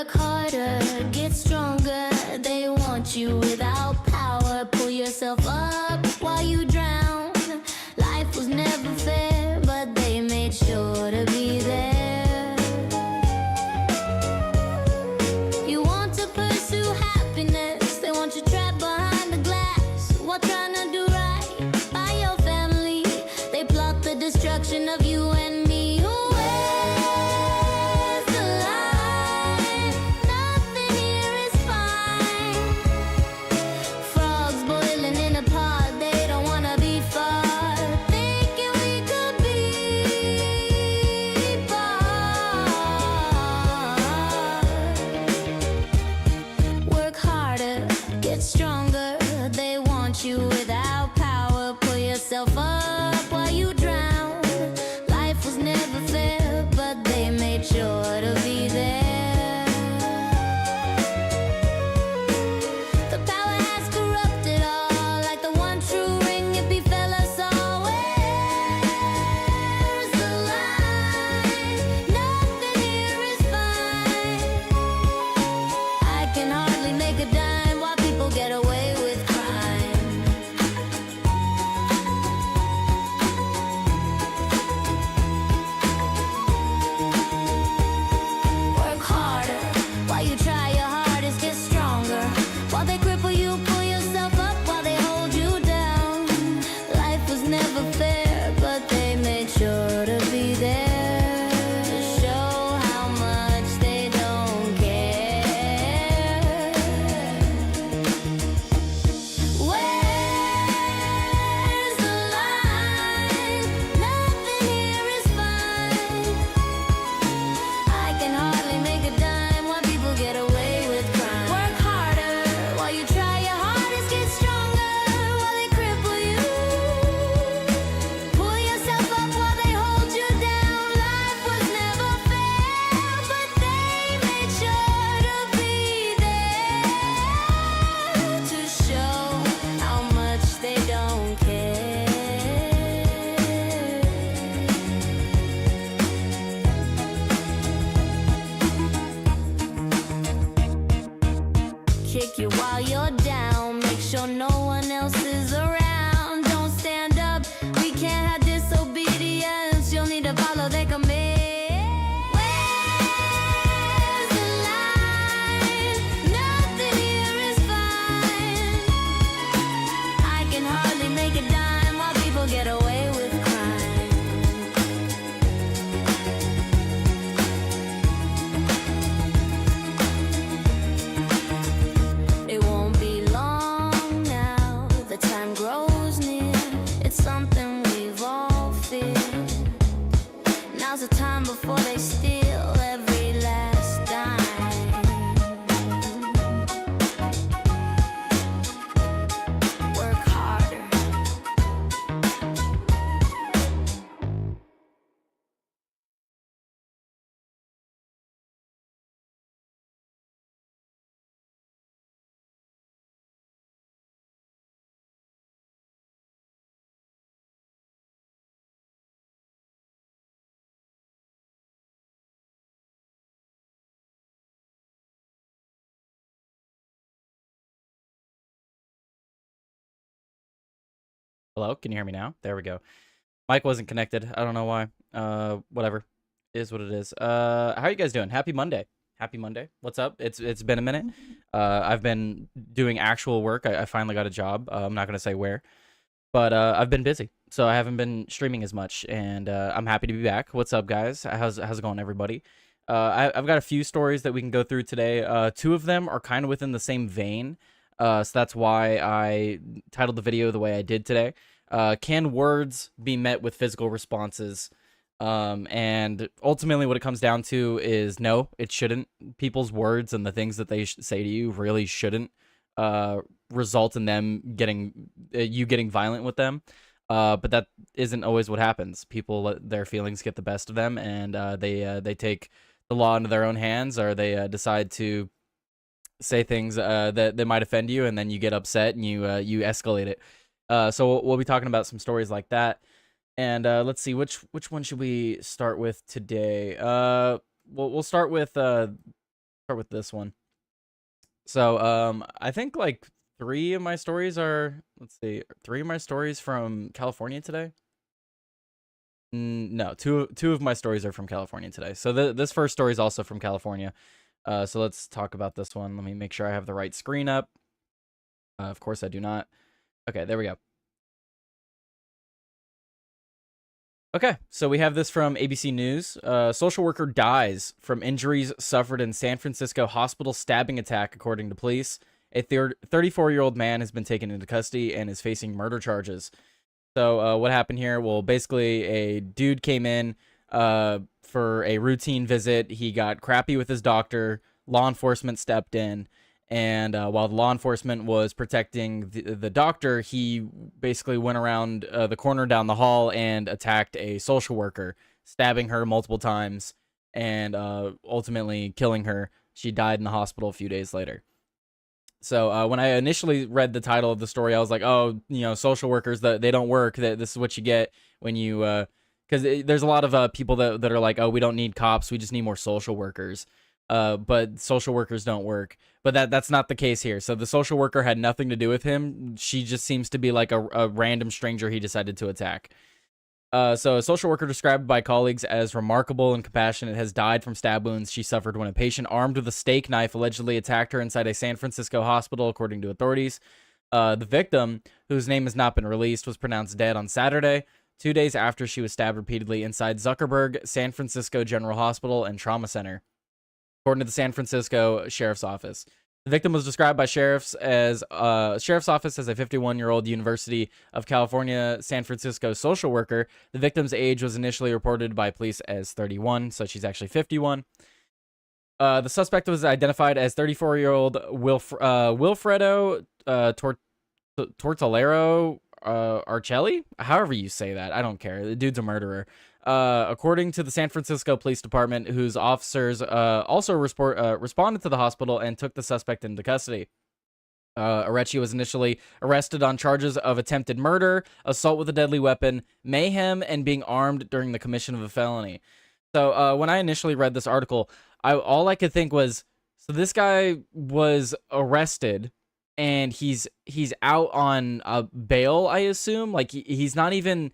Work harder, get stronger. They want you without power. Pull yourself up while you drown. Life was never fair, but they made sure to be there. You want to pursue happiness, they want you trapped behind the glass while trying to do right by your family. They plot the destruction of you and me. Where's the line? Nothing here is fine. Frogs boiling in a pot, they don't wanna be far. Thinking we could be apart. Work harder, get stronger. They want you without power. Pull yourself up while you drown. Life was never fair, but they made sure to be there. The power has corrupted all, like the one true ring hippie fella saw. Where's the line? Nothing here is fine. I can hardly make a dime while people get away with crime. Work harder while you try your hardest, get stronger. While they cripple you, pull yourself up while they hold you down. Life was never fair, but they made sure to be there to show how much they don't care. Where's the line? Nothing here is fine. I can hardly make a dime while people get away with crime. Work harder while you try your hardest, get stronger while they cripple you. Pull yourself up while they hold you down. Life was never fair, but they made sure to be there to show how much they don't care. Kick you while you're down. Make sure no one else is around. Don't stand up. We can't have disobedience. You'll need to follow their command. Where's the line? Nothing here is fine. I can hardly make a dime while people get away with crime. It won't be long now, the time grows near. It's something we've all feared. Now's the time before they steal every last dime. Work harder. Hello, can you hear me now? There we go. Mic wasn't connected. I don't know why. Whatever. Is what it is. How are you guys doing? Happy Monday. Happy Monday. What's up? It's been a minute. I've been doing actual work. I finally got a job. I'm not gonna say where, but I've been busy, so I haven't been streaming as much, and I'm happy to be back. What's up, guys? How's it going, everybody? I've got a few stories that we can go through today. Two of them are kind of within the same vein, so that's why I titled the video the way I did today. Can words be met with physical responses? And ultimately what it comes down to is no, it shouldn't. People's words and the things that they say to you really shouldn't result in them getting you getting violent with them. But that isn't always what happens. People let their feelings get the best of them, and they take the law into their own hands, or they decide to say things that might offend you, and then you get upset and you escalate it. So we'll be talking about some stories like that. And let's see, which one should we start with today? We'll start with Start with this one. So, I think like three of my stories are, let's see, three of my stories from California today. No, two of my stories are from California today. So this first story is also from California. So let's talk about this one. Let me make sure I have the right screen up. Of course I do not. Okay, there we go. Okay, so we have this from ABC News. Social worker dies from injuries suffered in San Francisco hospital stabbing attack, according to police. A 34-year-old man has been taken into custody and is facing murder charges. So what happened here? Well, basically, a dude came in for a routine visit. He got crappy with his doctor. Law enforcement stepped in. And while the law enforcement was protecting the doctor, he basically went around the corner down the hall and attacked a social worker, stabbing her multiple times and ultimately killing her. She died in the hospital a few days later. So when I initially read the title of the story, I was like, oh, social workers, they don't work. This is what you get when you... Because there's a lot of people that are like, oh, we don't need cops. We just need more social workers. But social workers don't work. But that's not the case here. So the social worker had nothing to do with him. She just seems to be like a random stranger he decided to attack. So a social worker described by colleagues as remarkable and compassionate has died from stab wounds she suffered when a patient armed with a steak knife allegedly attacked her inside a San Francisco hospital, according to authorities. The victim, whose name has not been released, was pronounced dead on Saturday, 2 days after she was stabbed repeatedly inside Zuckerberg San Francisco General Hospital and Trauma Center, according to the San Francisco Sheriff's Office. The victim was described by Sheriff's Office as a 51-year-old University of California, San Francisco social worker. The victim's age was initially reported by police as 31, so she's actually 51. The suspect was identified as 34-year-old Wilfredo Tortolero Arcelli? However you say that. I don't care. The dude's a murderer. According to the San Francisco Police Department, whose officers also responded to the hospital and took the suspect into custody. Arcelli was initially arrested on charges of attempted murder, assault with a deadly weapon, mayhem, and being armed during the commission of a felony. So when I initially read this article, all I could think was, so this guy was arrested and he's out on bail, I assume. Like he's not even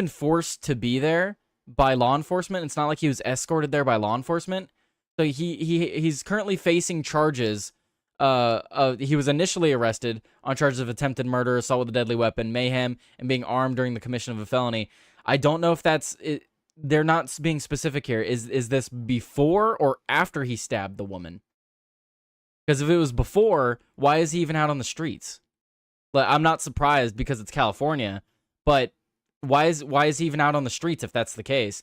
forced to be there by law enforcement. It's not like he was escorted there by law enforcement. So he's currently facing charges. He was initially arrested on charges of attempted murder, assault with a deadly weapon, mayhem, and being armed during the commission of a felony. I don't know if that's it. They're not being specific here. Is this before or after he stabbed the woman? Because if it was before, why is he even out on the streets? Like, I'm not surprised because it's California, but why is he even out on the streets if that's the case?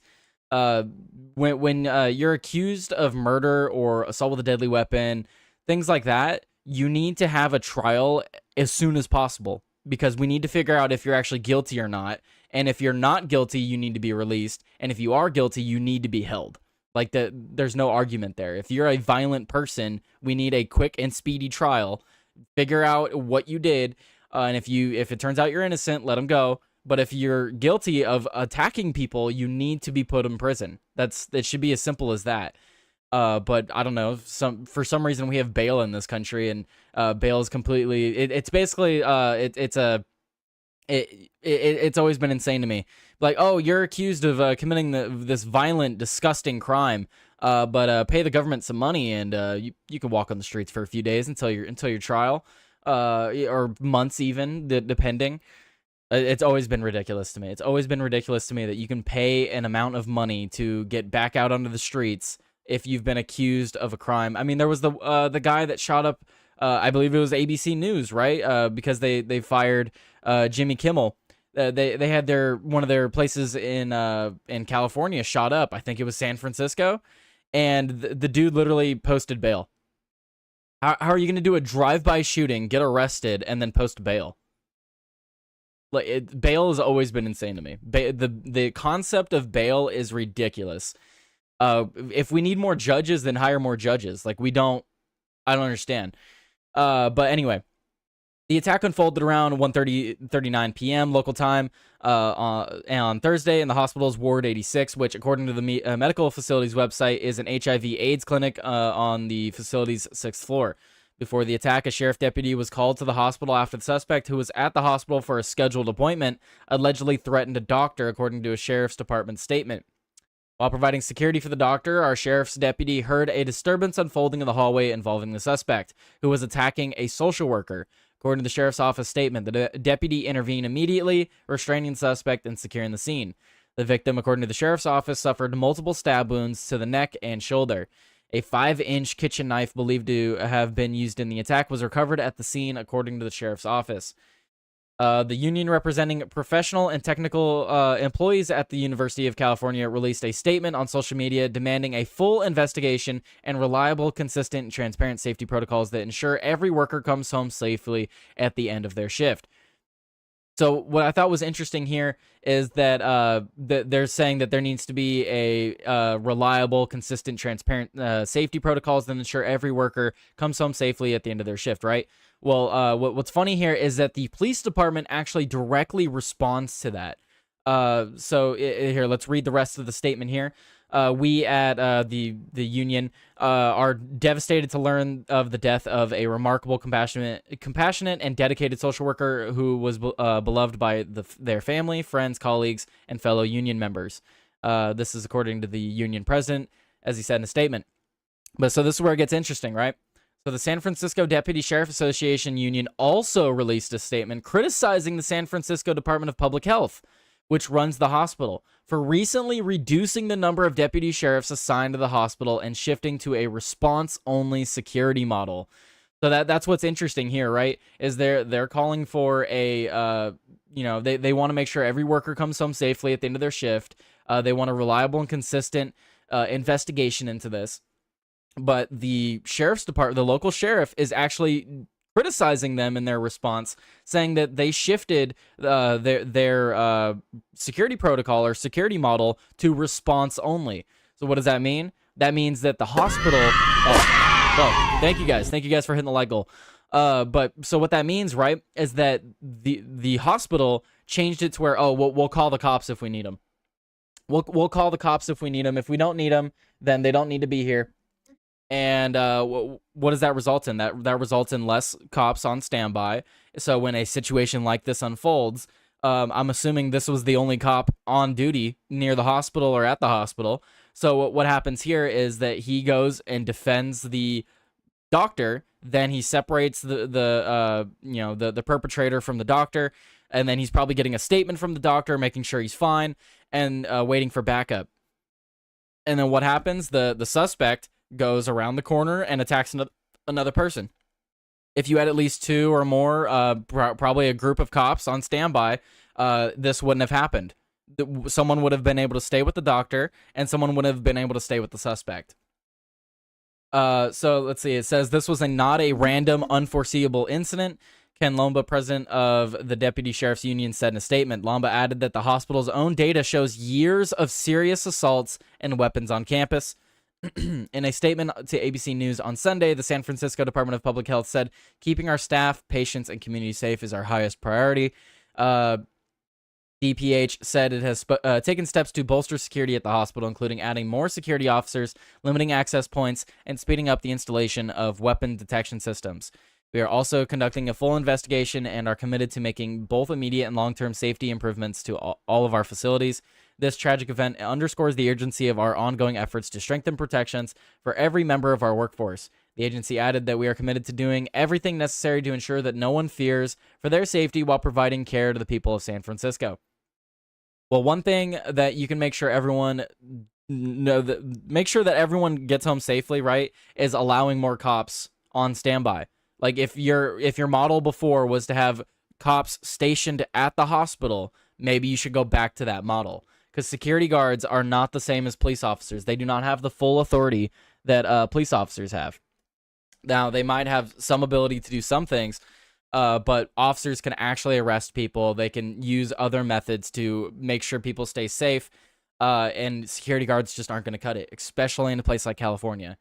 When you're accused of murder or assault with a deadly weapon, things like that, you need to have a trial as soon as possible because we need to figure out if you're actually guilty or not. And if you're not guilty, you need to be released. And if you are guilty, you need to be held. Like there's no argument there. If you're a violent person, we need a quick and speedy trial. Figure out what you did, and if it turns out you're innocent, let them go. But if you're guilty of attacking people, you need to be put in prison. It should be as simple as that. But I don't know. For some reason we have bail in this country, and bail is completely. It's basically it's always been insane to me. Like, oh, you're accused of committing this violent, disgusting crime. But pay the government some money, and you can walk on the streets for a few days until your trial, or months even, depending. It's always been ridiculous to me. It's always been ridiculous to me that you can pay an amount of money to get back out onto the streets if you've been accused of a crime. I mean, there was the guy that shot up, I believe it was ABC News, right? Because they fired Jimmy Kimmel. They had one of their places in California shot up. I think it was San Francisco, and the dude literally posted bail. How are you going to do a drive-by shooting, get arrested, and then post bail? Like bail has always been insane to me. The concept of bail is ridiculous. If we need more judges, then hire more judges. Like I don't understand. But anyway, The attack unfolded around 1:39 p.m. local time on Thursday in the hospital's Ward 86, which, according to the medical facility's website, is an HIV/AIDS clinic on the facility's 6th floor. Before the attack, a sheriff deputy was called to the hospital after the suspect, who was at the hospital for a scheduled appointment, allegedly threatened a doctor, according to a sheriff's department statement. While providing security for the doctor, our sheriff's deputy heard a disturbance unfolding in the hallway involving the suspect, who was attacking a social worker. According to the sheriff's office statement, the deputy intervened immediately, restraining the suspect and securing the scene. The victim, according to the sheriff's office, suffered multiple stab wounds to the neck and shoulder. A 5-inch kitchen knife believed to have been used in the attack was recovered at the scene, according to the sheriff's office. The union representing professional and technical employees at the University of California released a statement on social media demanding a full investigation and reliable, consistent, and transparent safety protocols that ensure every worker comes home safely at the end of their shift. So what I thought was interesting here is that they're saying that there needs to be a reliable, consistent, transparent safety protocols that ensure every worker comes home safely at the end of their shift, right? Well, what's funny here is that the police department actually directly responds to that. Here, let's read the rest of the statement here. We at the union are devastated to learn of the death of a remarkable, compassionate, and dedicated social worker who was beloved by their family, friends, colleagues, and fellow union members. This is according to the union president, as he said in a statement. But so this is where it gets interesting, right? So the San Francisco Deputy Sheriff Association Union also released a statement criticizing the San Francisco Department of Public Health, which runs the hospital, for recently reducing the number of deputy sheriffs assigned to the hospital and shifting to a response-only security model. So that's what's interesting here, right? Is they're calling for a they want to make sure every worker comes home safely at the end of their shift. They want a reliable and consistent investigation into this. But the sheriff's department, the local sheriff, is actually criticizing them in their response, saying that they shifted their security protocol or security model to response only. So what does that mean? That means that the hospital. Oh, thank you guys. Thank you guys for hitting the like goal. But so what that means, right, is that the hospital changed it to where we'll call the cops if we need them. We'll call the cops if we need them. If we don't need them, then they don't need to be here. And what does that result in? That results in less cops on standby. So when a situation like this unfolds, I'm assuming this was the only cop on duty near the hospital or at the hospital. So what happens here is that he goes and defends the doctor. Then he separates the perpetrator from the doctor, and then he's probably getting a statement from the doctor, making sure he's fine, and waiting for backup. And then what happens? The suspect goes around the corner and attacks another person. If you had at least two or more, probably a group of cops on standby, this wouldn't have happened. Someone would have been able to stay with the doctor, and someone would have been able to stay with the suspect. So let's see. It says this was not a random, unforeseeable incident. Ken Lomba, president of the Deputy Sheriff's Union, said in a statement. Lomba added that the hospital's own data shows years of serious assaults and weapons on campus. In a statement to ABC News on Sunday, the San Francisco Department of Public Health said, keeping our staff, patients, and community safe is our highest priority. DPH said it has taken steps to bolster security at the hospital, including adding more security officers, limiting access points, and speeding up the installation of weapon detection systems. We are also conducting a full investigation and are committed to making both immediate and long-term safety improvements to all of our facilities. This tragic event underscores the urgency of our ongoing efforts to strengthen protections for every member of our workforce. The agency added that we are committed to doing everything necessary to ensure that no one fears for their safety while providing care to the people of San Francisco. Well, one thing that you can make sure everyone make sure that everyone gets home safely, right, is allowing more cops on standby. Like if your model before was to have cops stationed at the hospital, maybe you should go back to that model. Because security guards are not the same as police officers. They do not have the full authority that police officers have. Now, they might have some ability to do some things, but officers can actually arrest people. They can use other methods to make sure people stay safe, and security guards just aren't going to cut it, especially in a place like California.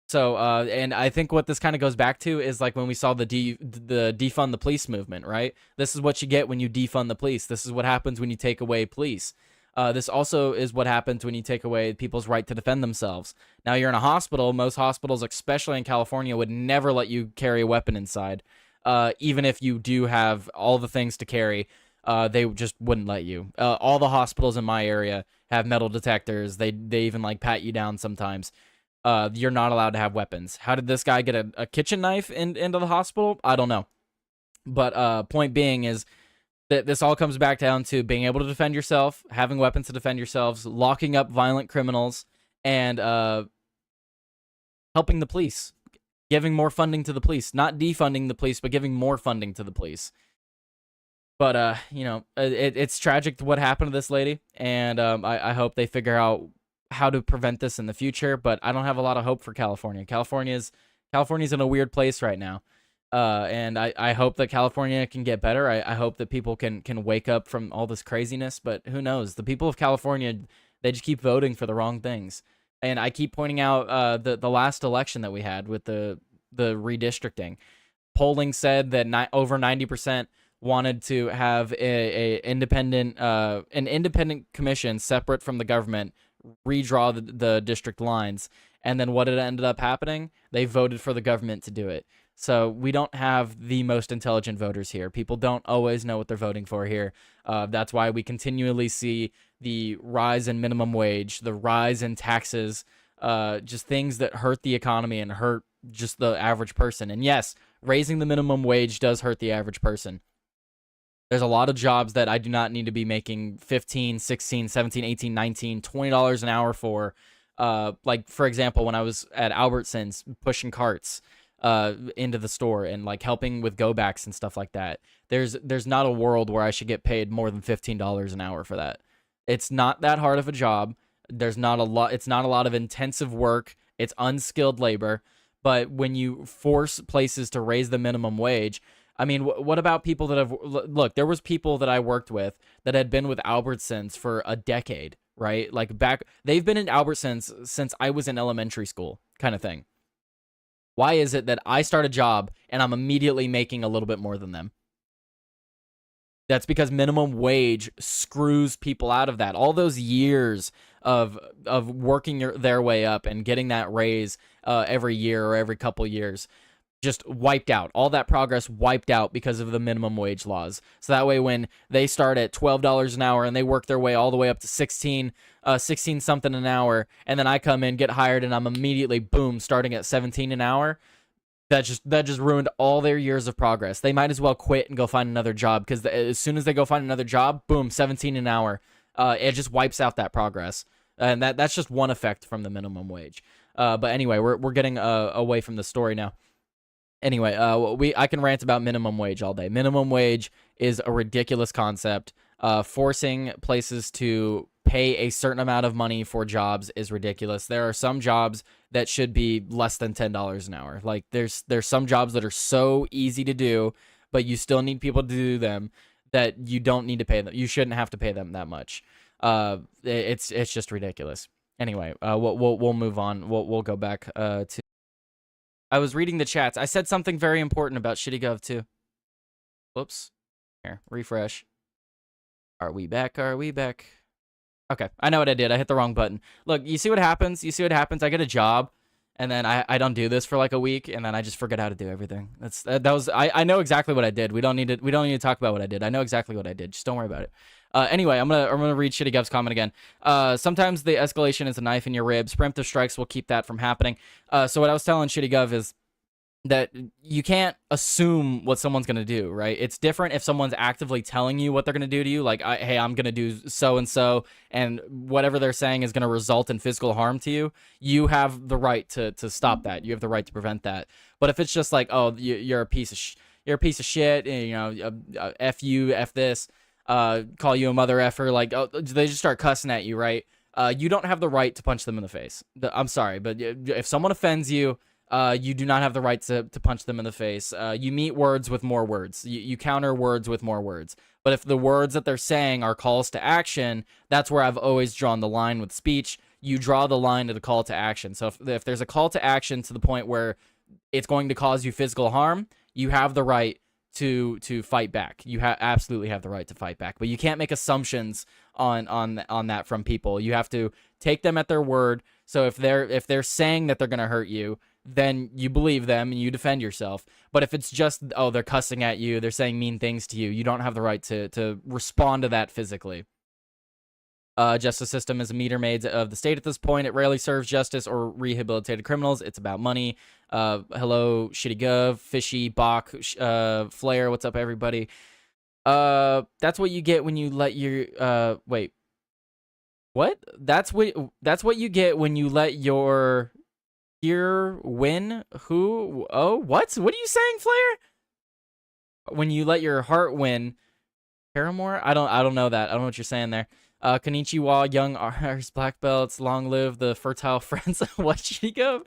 So, and I think what this kind of goes back to is like when we saw the defund the police movement, right? This is what you get when you defund the police. This is what happens when you take away police. This also is what happens when you take away people's right to defend themselves. Now you're in a hospital. Most hospitals, especially in California, would never let you carry a weapon inside. Even if you do have all the things to carry, they just wouldn't let you. All the hospitals in my area have metal detectors. They even like pat you down sometimes. You're not allowed to have weapons. How did this guy get a kitchen knife into the hospital? I don't know. But point being is that this all comes back down to being able to defend yourself, having weapons to defend yourselves, locking up violent criminals, and helping the police, giving more funding to the police, not defunding the police, but giving more funding to the police. But it's tragic what happened to this lady, and I hope they figure out how to prevent this in the future. But I don't have a lot of hope for California. California's in a weird place right now. And I hope that California can get better. I hope that people can wake up from all this craziness, but who knows? The people of California, they just keep voting for the wrong things. And I keep pointing out the last election that we had with the redistricting. Polling said that over 90% wanted to have an independent commission separate from the government redraw the district lines. And then what had ended up happening? They voted for the government to do it. So we don't have the most intelligent voters here. People don't always know what they're voting for here. That's why we continually see the rise in minimum wage, the rise in taxes, just things that hurt the economy and hurt just the average person. And yes, raising the minimum wage does hurt the average person. There's a lot of jobs that I do not need to be making $15, $16, $17, $18, $19, $20 an hour for. Like, for example, when I was at Albertsons pushing carts into the store and like helping with go backs and stuff like that. There's not a world where I should get paid more than $15 an hour for that. It's not that hard of a job. It's not a lot of intensive work. It's unskilled labor. But when you force places to raise the minimum wage, I mean, what about people that have look, there was people that I worked with that had been with Albertsons for a decade, right? Like they've been in Albertsons since I was in elementary school kind of thing. Why is it that I start a job and I'm immediately making a little bit more than them? That's because minimum wage screws people out of that. All those years of working their way up and getting that raise every year or every couple years just wiped out. All that progress wiped out because of the minimum wage laws. So that way when they start at $12 an hour and they work their way all the way up to 16 something an hour, and then I come in, get hired, and I'm immediately, boom, starting at 17 an hour, that just ruined all their years of progress. They might as well quit and go find another job, because as soon as they go find another job, boom, 17 an hour. It just wipes out that progress. And that's just one effect from the minimum wage. But anyway, we're getting away from the story now. Anyway, I can rant about minimum wage all day. Minimum wage is a ridiculous concept. Forcing places to pay a certain amount of money for jobs is ridiculous. There are some jobs that should be less than $10 an hour. Like there's some jobs that are so easy to do, but you still need people to do them, that you don't need to pay them. You shouldn't have to pay them that much. It's just ridiculous. Anyway, we'll move on. We'll go back to. I was reading the chats. I said something very important about ShittyGov too. Whoops. Here, refresh. Are we back? Are we back? Okay, I know what I did. I hit the wrong button. Look, you see what happens? I get a job, and then I don't do this for like a week, and then I just forget how to do everything. I know exactly what I did. We don't need to talk about what I did. I know exactly what I did. Just don't worry about it. Anyway, I'm gonna read ShittyGov's comment again. Sometimes the escalation is a knife in your ribs. Preemptive strikes will keep that from happening. So what I was telling ShittyGov is that you can't assume what someone's gonna do, right? It's different if someone's actively telling you what they're gonna do to you, like, hey, I'm gonna do so and so, and whatever they're saying is gonna result in physical harm to you. You have the right to stop that. You have the right to prevent that. But if it's just like, oh, you're a piece of shit, and, you know, f you, f this. Call you a mother effer, like, oh, they just start cussing at you, right? You don't have the right to punch them in the face. I'm sorry, but if someone offends you, you do not have the right to punch them in the face. You meet words with more words. You counter words with more words. But if the words that they're saying are calls to action, that's where I've always drawn the line with speech. you draw the line to the call to action. So if there's a call to action to the point where it's going to cause you physical harm, you have the right to fight back. You absolutely have the right to fight back, but you can't make assumptions on that from people. You have to take them at their word. So if they're saying that they're going to hurt you, then you believe them and you defend yourself. But if it's just, oh, they're cussing at you, they're saying mean things to you, you don't have the right to respond to that physically. Justice system is a meter maid of the state at this point. It rarely serves justice or rehabilitated criminals. It's about money. Hello, Shitty Gov, Fishy, Bach, Flair. What's up, everybody? That's what you get when you let your wait. What? That's what you get when you let your ear win. Who? Oh, what? What are you saying, Flair? When you let your heart win, Paramore? I don't know that. I don't know what you're saying there. Konnichiwa, young Rs black belts, long live the fertile friends. What, Chico?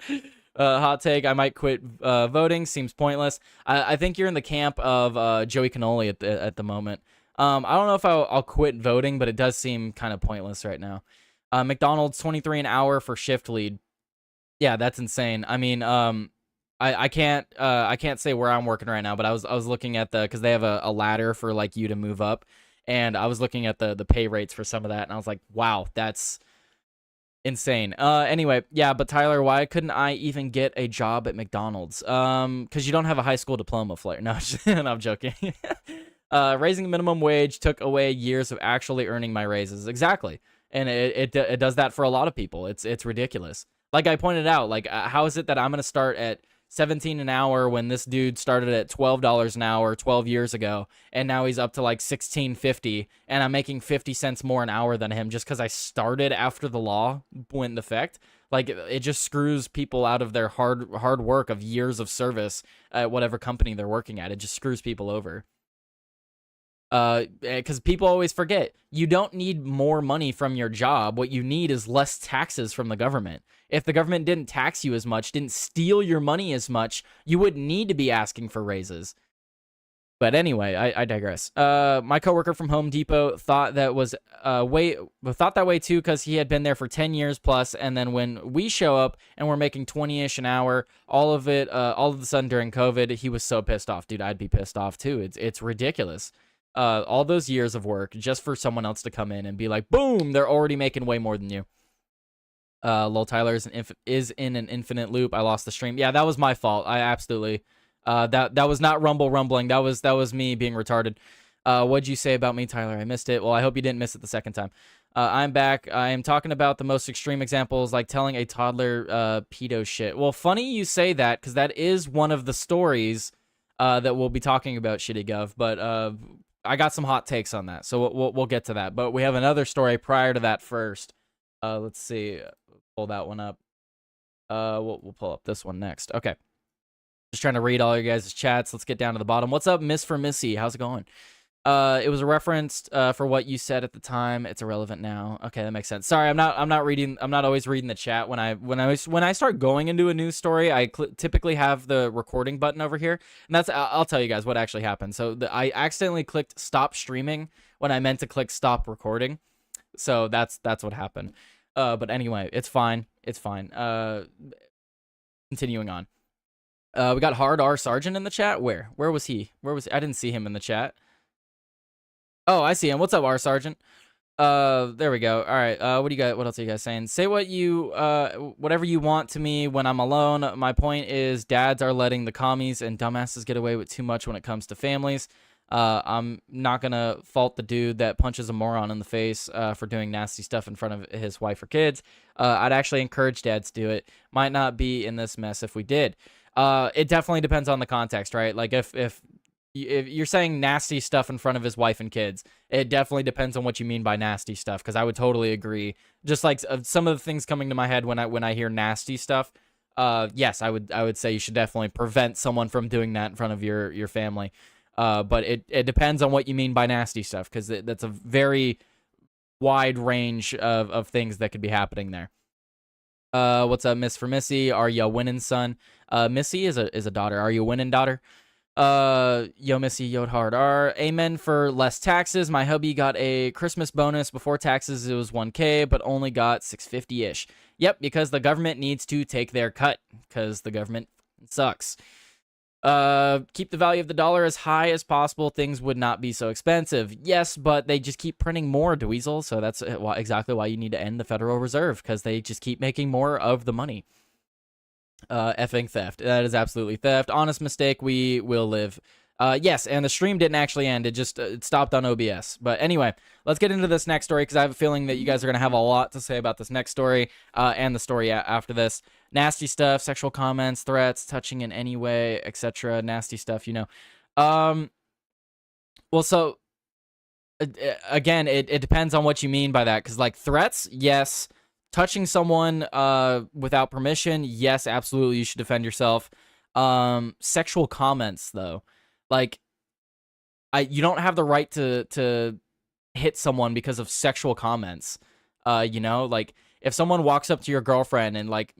Hot take, I might quit voting. Seems pointless. I think you're in the camp of Joey Cannoli at the moment. I don't know if I'll quit voting, but it does seem kind of pointless right now. McDonald's, 23 an hour for shift lead. Yeah, that's insane. I mean, I can't say where I'm working right now, but I was looking at because they have a ladder for like you to move up. And I was looking at the pay rates for some of that, and I was like, wow, that's insane. Anyway, yeah, but Tyler, why couldn't I even get a job at McDonald's? Because you don't have a high school diploma, Flair. No, no, I'm joking. Raising minimum wage took away years of actually earning my raises. Exactly. And it does that for a lot of people. It's ridiculous. Like I pointed out, like how is it that I'm going to start at 17 an hour when this dude started at $12 an hour 12 years ago, and now he's up to like $16.50, and I'm making 50 cents more an hour than him just because I started after the law went into effect? Like, it just screws people out of their hard work of years of service at whatever company they're working at. It just screws people over. Because people always forget, you don't need more money from your job. What you need is less taxes from the government. If the government didn't tax you as much, didn't steal your money as much, you wouldn't need to be asking for raises. But anyway, I digress. My coworker from Home Depot thought that way too, because he had been there for 10 years plus, and then when we show up and we're making 20-ish an hour, all of a sudden during COVID, he was so pissed off. Dude, I'd be pissed off too. It's ridiculous. All those years of work just for someone else to come in and be like, boom, they're already making way more than you. Lol, Tyler is in an infinite loop. I lost the stream. Yeah, that was my fault. I absolutely, that was not rumbling. That was me being retarded. What'd you say about me, Tyler? I missed it. Well, I hope you didn't miss it the second time. I'm back. I am talking about the most extreme examples, like telling a toddler, pedo shit. Well, funny you say that, because that is one of the stories, that we'll be talking about, Shitty Gov, but, I got some hot takes on that, so we'll get to that. But we have another story prior to that first. Let's see. Pull that one up. We'll pull up this one next. Okay. Just trying to read all your guys' chats. Let's get down to the bottom. What's up, Miss for Missy? How's it going? It was a reference for what you said at the time. It's irrelevant now. Okay, that makes sense. Sorry, I'm not always reading the chat. When I start going into a news story, I typically have the recording button over here, and I'll tell you guys what actually happened. So I accidentally clicked stop streaming when I meant to click stop recording. So that's what happened. But anyway, it's fine. It's fine. Continuing on. We got Hard R Sergeant in the chat. Where was he? I didn't see him in the chat. Oh, I see him. What's up, R Sergeant? There we go. All right. What do you guys? What else are you guys saying? Say whatever you want to me when I'm alone. My point is, dads are letting the commies and dumbasses get away with too much when it comes to families. I'm not gonna fault the dude that punches a moron in the face for doing nasty stuff in front of his wife or kids. I'd actually encourage dads to do it. Might not be in this mess if we did. It definitely depends on the context, right? Like if you're saying nasty stuff in front of his wife and kids, it definitely depends on what you mean by nasty stuff, because I would totally agree. Just like some of the things coming to my head when I hear nasty stuff, yes, I would say you should definitely prevent someone from doing that in front of your family. But it depends on what you mean by nasty stuff, because that's a very wide range of things that could be happening there. What's up, Miss for Missy? Are you winning, son? Missy is a daughter. Are you winning, daughter? Yo Missy Yod Hard R. Amen for less taxes. My hubby got a Christmas bonus before taxes. It was 1K, but only got 650-ish. Yep, because the government needs to take their cut, because the government sucks. Keep the value of the dollar as high as possible. Things would not be so expensive. Yes, but they just keep printing more, Dweezil. So that's exactly why you need to end the Federal Reserve, because they just keep making more of the money. Effing theft. That is absolutely theft. Honest mistake. We will live. Yes, and the stream didn't actually end. It just it stopped on OBS. But anyway, let's get into this next story, because I have a feeling that you guys are going to have a lot to say about this next story and the story after this. Nasty stuff, sexual comments, threats, touching in any way, etc. Nasty stuff, you know. Well, so, again, it depends on what you mean by that, because, like, threats, yes. Touching someone without permission, yes, absolutely, you should defend yourself. Sexual comments, though. Like, you don't have the right to hit someone because of sexual comments. You know, like, if someone walks up to your girlfriend and, like,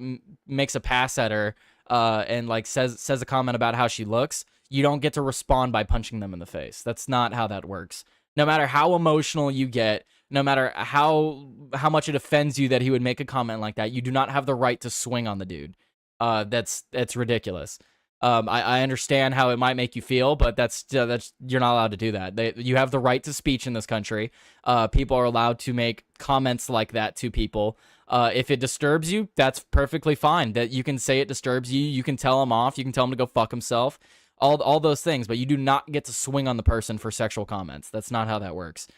makes a pass at her and, like, says a comment about how she looks, you don't get to respond by punching them in the face. That's not how that works. No matter how emotional you get, no matter how much it offends you that he would make a comment like that, you do not have the right to swing on the dude. That's ridiculous. I understand how it might make you feel, but that's you're not allowed to do that. You have the right to speech in this country. People are allowed to make comments like that to people. If it disturbs you, that's perfectly fine. That you can say it disturbs you. You can tell him off. You can tell him to go fuck himself. All those things, but you do not get to swing on the person for sexual comments. That's not how that works.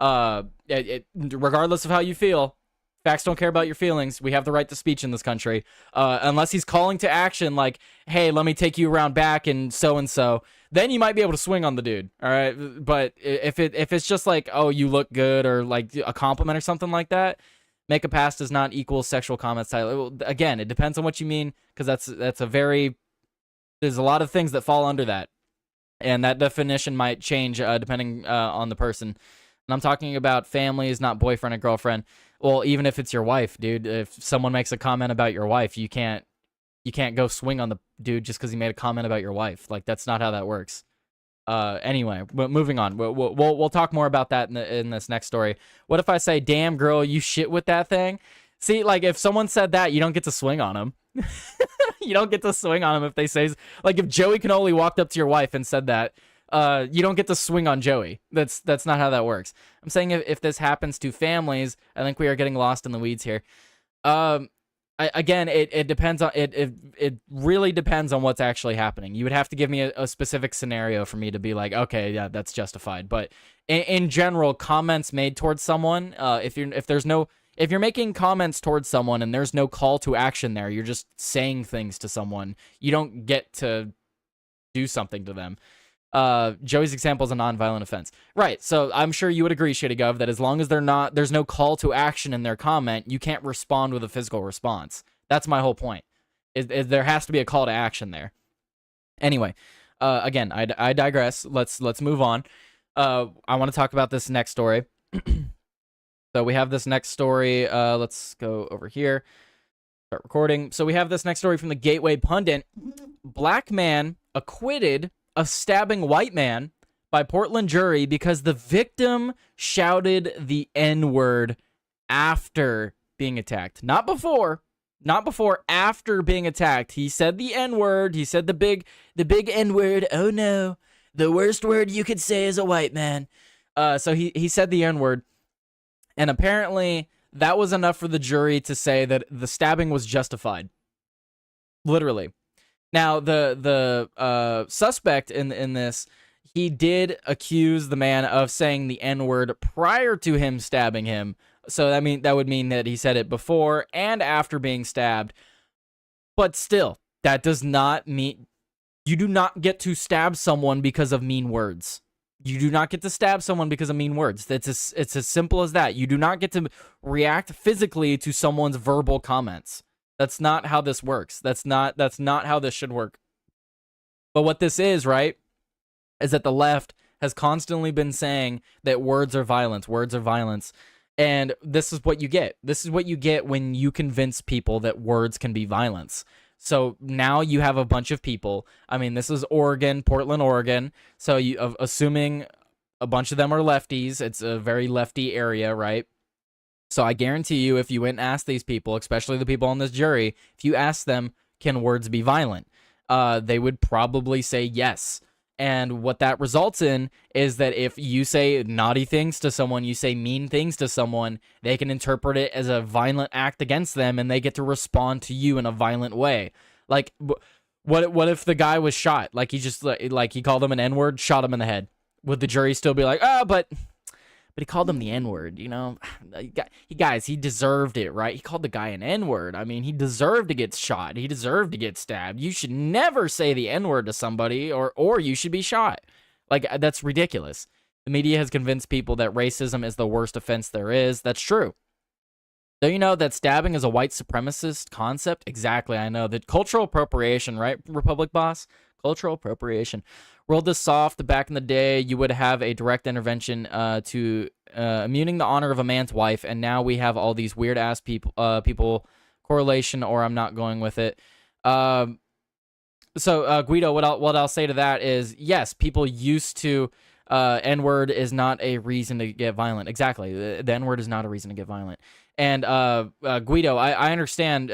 Regardless of how you feel, facts don't care about your feelings. We have the right to speech in this country. Unless he's calling to action, like, hey, let me take you around back and so, then you might be able to swing on the dude. All right. But if it's just like, oh, you look good, or like a compliment or something like that, make a pass does not equal sexual comments. Again, it depends on what you mean, because there's a lot of things that fall under that. And that definition might change depending on the person. And I'm talking about families, not boyfriend and girlfriend. Well, even if it's your wife, dude, if someone makes a comment about your wife, you can't go swing on the dude just because he made a comment about your wife. Like, that's not how that works. Anyway, but moving on. We'll talk more about that in this next story. What if I say, damn girl, you shit with that thing? See, like, if someone said that, you don't get to swing on him. You don't get to swing on him if they say, like, if Joey Cannoli walked up to your wife and said that, you don't get to swing on Joey. That's not how that works. I'm saying if this happens to families, I think we are getting lost in the weeds here. Again, it depends on it really depends on what's actually happening. You would have to give me a specific scenario for me to be like, okay, yeah, that's justified. But in general, comments made towards someone, if you're making comments towards someone and there's no call to action there, you're just saying things to someone, you don't get to do something to them. Joey's example is a non-violent offense. Right, so I'm sure you would agree, Shitty Gov, that as long as there's no call to action in their comment, you can't respond with a physical response. That's my whole point. There has to be a call to action there. Anyway, again, I digress. Let's move on. I want to talk about this next story. So we have this next story. Let's go over here. Start recording. So we have this next story from the Gateway Pundit. Black man acquitted of stabbing white man by Portland jury because the victim shouted the N-word after being attacked. Not before, after being attacked. He said the N-word. He said the big N-word. Oh no, the worst word you could say as a white man. So he said the N-word. And apparently that was enough for the jury to say that the stabbing was justified. Literally. Now, the suspect in this, he did accuse the man of saying the N-word prior to him stabbing him. So that would mean that he said it before and after being stabbed. But still, that does not mean you do not get to stab someone because of mean words. You do not get to stab someone because of mean words. It's as simple as that. You do not get to react physically to someone's verbal comments. That's not how this works. That's not how this should work. But what this is, right, is that the left has constantly been saying that words are violence. Words are violence. And this is what you get. This is what you get when you convince people that words can be violence. So now you have a bunch of people. I mean, this is Oregon, Portland, Oregon. So assuming a bunch of them are lefties, it's a very lefty area, right? So I guarantee you, if you went and asked these people, especially the people on this jury, if you asked them, can words be violent? They would probably say yes. And what that results in is that if you say naughty things to someone, you say mean things to someone, they can interpret it as a violent act against them, and they get to respond to you in a violent way. Like, what if the guy was shot? Like, he just, like, he called him an N-word, shot him in the head. Would the jury still be like, oh, but he called him the N-word, you know? Guys, he deserved it, right? He called the guy an N-word. I mean, he deserved to get shot. He deserved to get stabbed. You should never say the N-word to somebody, or you should be shot. Like, that's ridiculous. The media has convinced people that racism is the worst offense there is. That's true. Do you know that stabbing is a white supremacist concept? Exactly, I know. The cultural appropriation, right, Republic Boss? Cultural appropriation. World is soft. Back in the day, you would have a direct intervention to immuning the honor of a man's wife, and now we have all these weird-ass people correlation, or I'm not going with it. So, Guido, what I'll say to that is, yes, people used to, N-word is not a reason to get violent. Exactly. The N-word is not a reason to get violent. And Guido, I understand,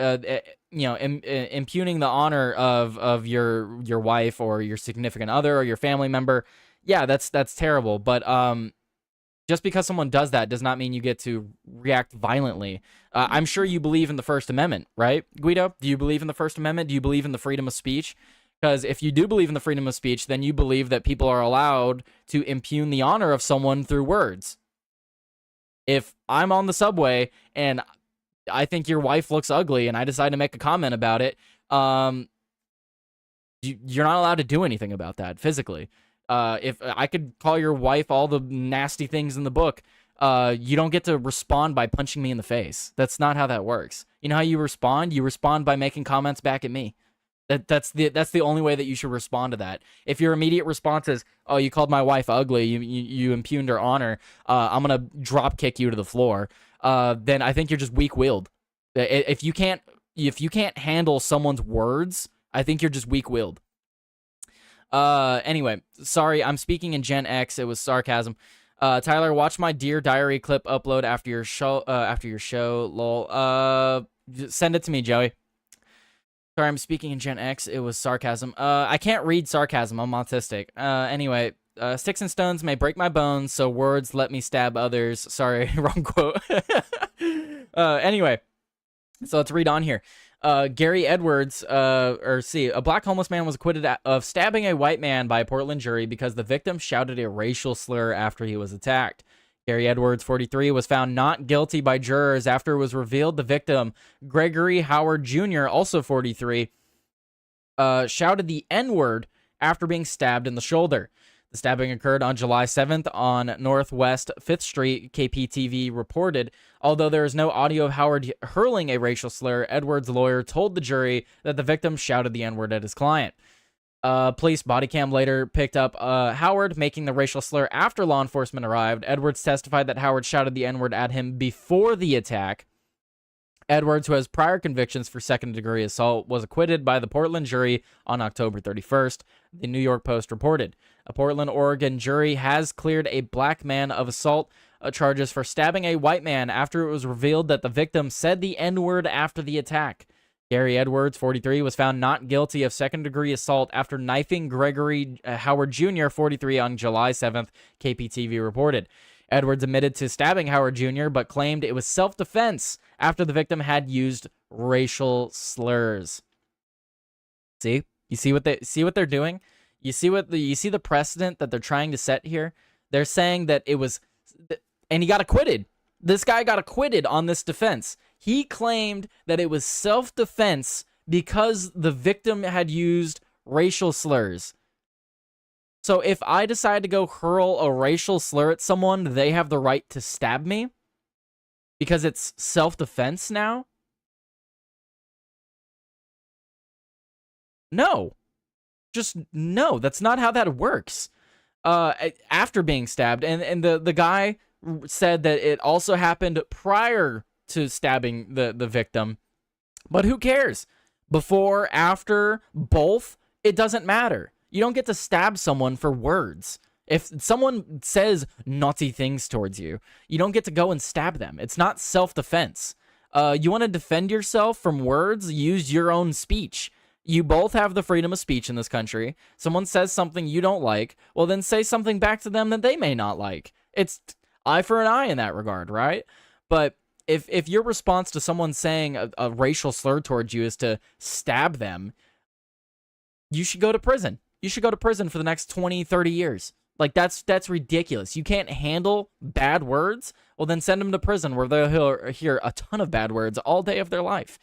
you know, impugning the honor of your wife or your significant other or your family member. Yeah, that's terrible. But just because someone does that does not mean you get to react violently. I'm sure you believe in the First Amendment, right, Guido? Do you believe in the First Amendment? Do you believe in the freedom of speech? Because if you do believe in the freedom of speech, then you believe that people are allowed to impugn the honor of someone through words. If I'm on the subway and I think your wife looks ugly and I decide to make a comment about it, you're not allowed to do anything about that physically. If I could call your wife all the nasty things in the book, you don't get to respond by punching me in the face. That's not how that works. You know how you respond? You respond by making comments back at me. That's the only way that you should respond to that. If your immediate response is, "Oh, you called my wife ugly, you impugned her honor, I'm gonna drop kick you to the floor," then I think you're just weak-willed. If you can't handle someone's words, I think you're just weak-willed. Anyway, sorry, I'm speaking in Gen X. It was sarcasm. Tyler, watch my Dear Diary clip upload after your show. Lol. Send it to me, Joey. Sorry, I'm speaking in Gen X. It was sarcasm. I can't read sarcasm. I'm autistic. Anyway, sticks and stones may break my bones, so words let me stab others. Sorry, wrong quote. Anyway, so let's read on here. Gary Edwards, a black homeless man was acquitted of stabbing a white man by a Portland jury because the victim shouted a racial slur after he was attacked. Gary Edwards, 43, was found not guilty by jurors after it was revealed the victim, Gregory Howard Jr., also 43, shouted the N-word after being stabbed in the shoulder. The stabbing occurred on July 7th on Northwest 5th Street, KPTV reported. Although there is no audio of Howard hurling a racial slur, Edwards' lawyer told the jury that the victim shouted the N-word at his client. Police body cam later picked up Howard making the racial slur after law enforcement arrived. Edwards testified that Howard shouted the N-word at him before the attack. Edwards, who has prior convictions for second-degree assault, was acquitted by the Portland jury on October 31st, the New York Post reported. A Portland, Oregon jury has cleared a black man of assault charges for stabbing a white man after it was revealed that the victim said the N-word after the attack. Gary Edwards, 43, was found not guilty of second-degree assault after knifing Gregory Howard Jr., 43, on July 7th, KPTV reported. Edwards admitted to stabbing Howard Jr., but claimed it was self-defense after the victim had used racial slurs. See? You see what they're doing? You see the precedent that they're trying to set here? They're saying that it was, and he got acquitted. This guy got acquitted on this defense. He claimed that it was self-defense because the victim had used racial slurs. So if I decide to go hurl a racial slur at someone, they have the right to stab me? Because it's self-defense now? No. Just no. That's not how that works. After being stabbed, and the guy said that it also happened prior to stabbing the victim. But who cares? Before, after, both, it doesn't matter. You don't get to stab someone for words. If someone says naughty things towards you, you don't get to go and stab them. It's not self-defense. You want to defend yourself from words? Use your own speech. You both have the freedom of speech in this country. Someone says something you don't like, well, then say something back to them that they may not like. It's eye for an eye in that regard, right? But if your response to someone saying a racial slur towards you is to stab them, you should go to prison. You should go to prison for the next 20, 30 years. Like, that's ridiculous. You can't handle bad words? Well, then send them to prison where they'll hear a ton of bad words all day of their life.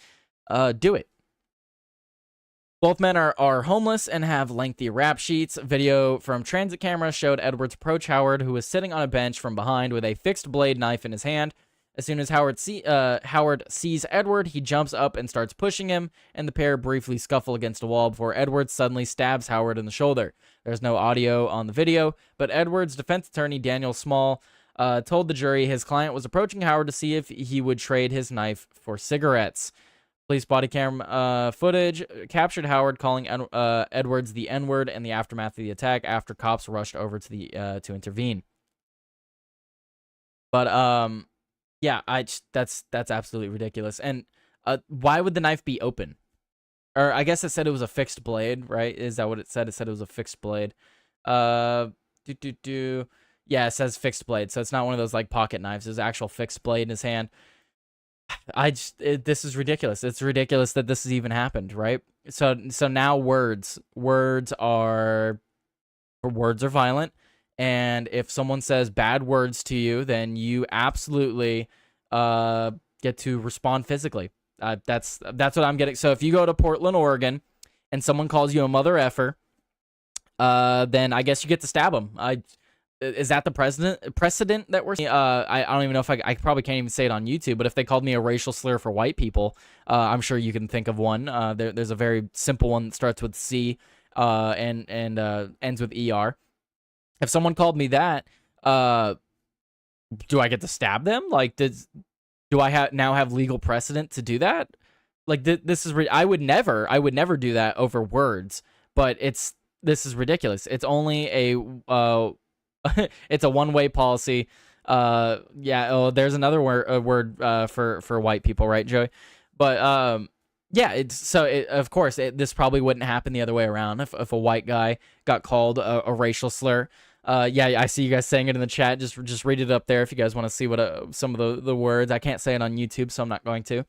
Do it. Both men are homeless and have lengthy rap sheets. Video from transit camera showed Edwards approach Howard, who was sitting on a bench from behind with a fixed blade knife in his hand. As soon as Howard sees Edward, he jumps up and starts pushing him, and the pair briefly scuffle against a wall before Edward suddenly stabs Howard in the shoulder. There's no audio on the video, but Edward's defense attorney, Daniel Small, told the jury his client was approaching Howard to see if he would trade his knife for cigarettes. Police body cam footage captured Howard calling Edwards the N-word in the aftermath of the attack after cops rushed over to intervene. But yeah, that's absolutely ridiculous. And why would the knife be open? Or I guess it said it was a fixed blade, right? Is that what it said? It said it was a fixed blade. Yeah, it says fixed blade, so it's not one of those like pocket knives. It's an actual fixed blade in his hand. This is ridiculous. It's ridiculous that this has even happened, right? So now words are violent, and if someone says bad words to you, then you absolutely get to respond physically. That's what I'm getting. So if you go to Portland, Oregon, and someone calls you a mother effer, then I guess you get to stab them. Is that the precedent that we're seeing? I don't even know if I probably can't even say it on YouTube, but if they called me a racial slur for white people, I'm sure you can think of one. There's a very simple one that starts with C and ends with ER. If someone called me that, do I get to stab them? Like, do I now have legal precedent to do that? Like, this is I would never do that over words, but this is ridiculous. It's only a it's a one-way policy. Yeah. Oh, there's another word for white people, right, Joey? But yeah. Of course, this probably wouldn't happen the other way around. If a white guy got called a racial slur. Yeah, I see you guys saying it in the chat. Just read it up there if you guys want to see what some of the words. I can't say it on YouTube, so I'm not going to.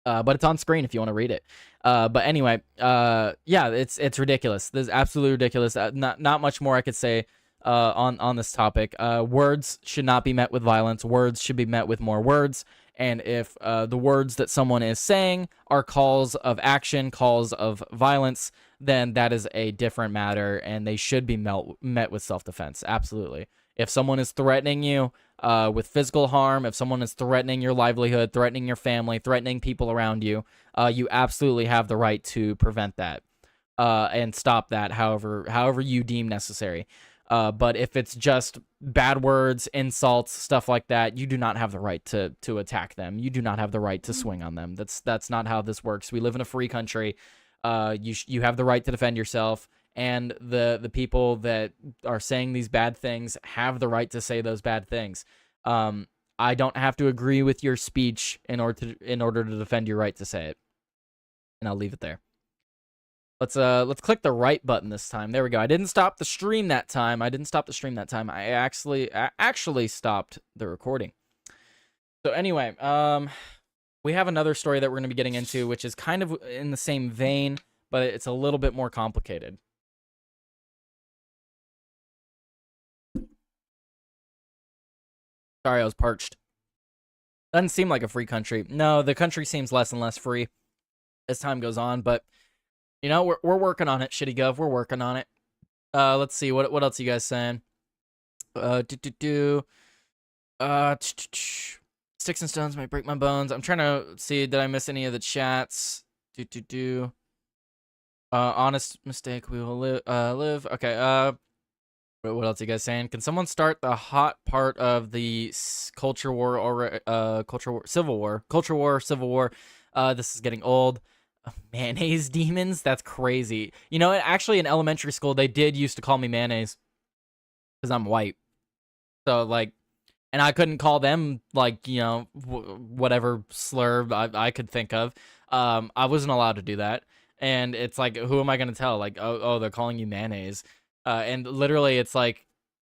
But it's on screen if you want to read it. But anyway, yeah, it's ridiculous. This is absolutely ridiculous. Not much more I could say on this topic. Words should not be met with violence. Words should be met with more words. And if the words that someone is saying are calls of action, calls of violence, then that is a different matter, and they should be met with self-defense. Absolutely. If someone is threatening you with physical harm, if someone is threatening your livelihood, threatening your family, threatening people around you, you absolutely have the right to prevent that and stop that however you deem necessary. But if it's just bad words, insults, stuff like that, you do not have the right to attack them. You do not have the right to swing on them. That's not how this works. We live in a free country. You have the right to defend yourself, and the people that are saying these bad things have the right to say those bad things. I don't have to agree with your speech in order to defend your right to say it. And I'll leave it there. Let's click the right button this time. There we go. I didn't stop the stream that time. I actually stopped the recording. So anyway, we have another story that we're going to be getting into, which is kind of in the same vein, but it's a little bit more complicated. Sorry, I was parched. Doesn't seem like a free country. No, the country seems less and less free as time goes on, but you know, we're working on it, Shitty Gov. We're working on it. Let's see what else are you guys saying. Sticks and stones might break my bones. I'm trying to see, did I miss any of the chats? Honest mistake, we will live. Okay. What else are you guys saying? Can someone start the hot part of the culture war or civil war? This is getting old. Mayonnaise demons? That's crazy. You know, actually in elementary school, they did used to call me mayonnaise because I'm white. So, like, and I couldn't call them, like, you know, whatever slur I could think of. I wasn't allowed to do that. And it's like, who am I going to tell? Like, oh, they're calling you mayonnaise. And literally, it's like,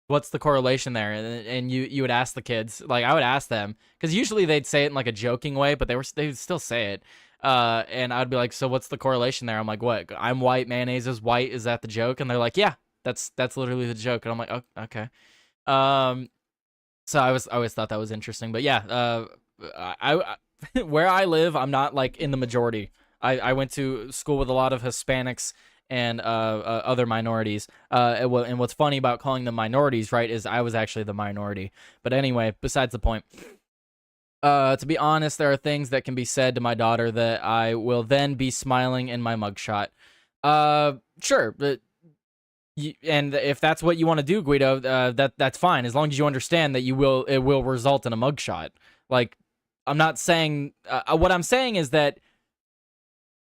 what's the correlation there? And you would ask the kids, like, I would ask them, because usually they'd say it in like a joking way, but they would still say it. And I'd be like, so what's the correlation there? I'm like, what? I'm white, mayonnaise is white. Is that the joke? And they're like, yeah, that's literally the joke. And I'm like, oh, okay. So I always thought that was interesting, but yeah, I where I live, I'm not like in the majority. I went to school with a lot of Hispanics and other minorities. And what's funny about calling them minorities, right, is I was actually the minority. But anyway, besides the point. To be honest, there are things that can be said to my daughter that I will then be smiling in my mugshot. Sure, but and if that's what you want to do, Guido, that's fine, as long as you understand that it will result in a mugshot. Like, I'm not saying what I'm saying is that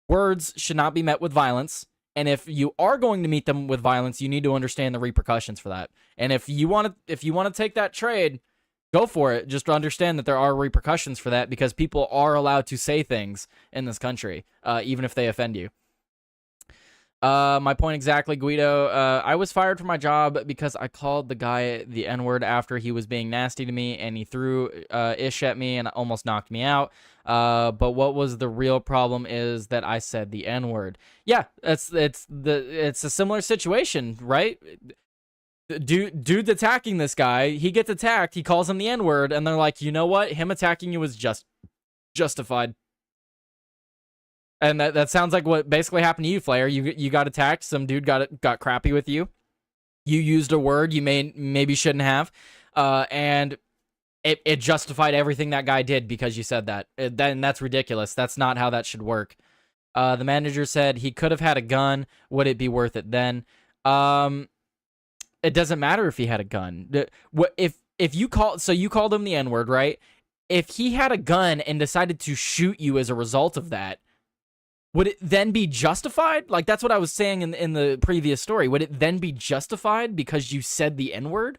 words should not be met with violence, and if you are going to meet them with violence, you need to understand the repercussions for that. And if you want to take that trade, go for it. Just understand that there are repercussions for that, because people are allowed to say things in this country, even if they offend you. My point exactly, Guido. I was fired from my job because I called the guy the N-word after he was being nasty to me, and he threw ish at me and almost knocked me out. But what was the real problem is that I said the N-word. Yeah, it's a similar situation, right? Dude's attacking this guy. He gets attacked. He calls him the N-word, and they're like, you know what? Him attacking you was just justified. And that sounds like what basically happened to you, Flair. You got attacked. Some dude got crappy with you. You used a word you maybe shouldn't have, and it justified everything that guy did because you said that. Then that's ridiculous. That's not how that should work. The manager said he could have had a gun. Would it be worth it then? It doesn't matter if he had a gun. If you called him the N-word, right? If he had a gun and decided to shoot you as a result of that, would it then be justified? Like, that's what I was saying in the previous story. Would it then be justified because you said the N-word?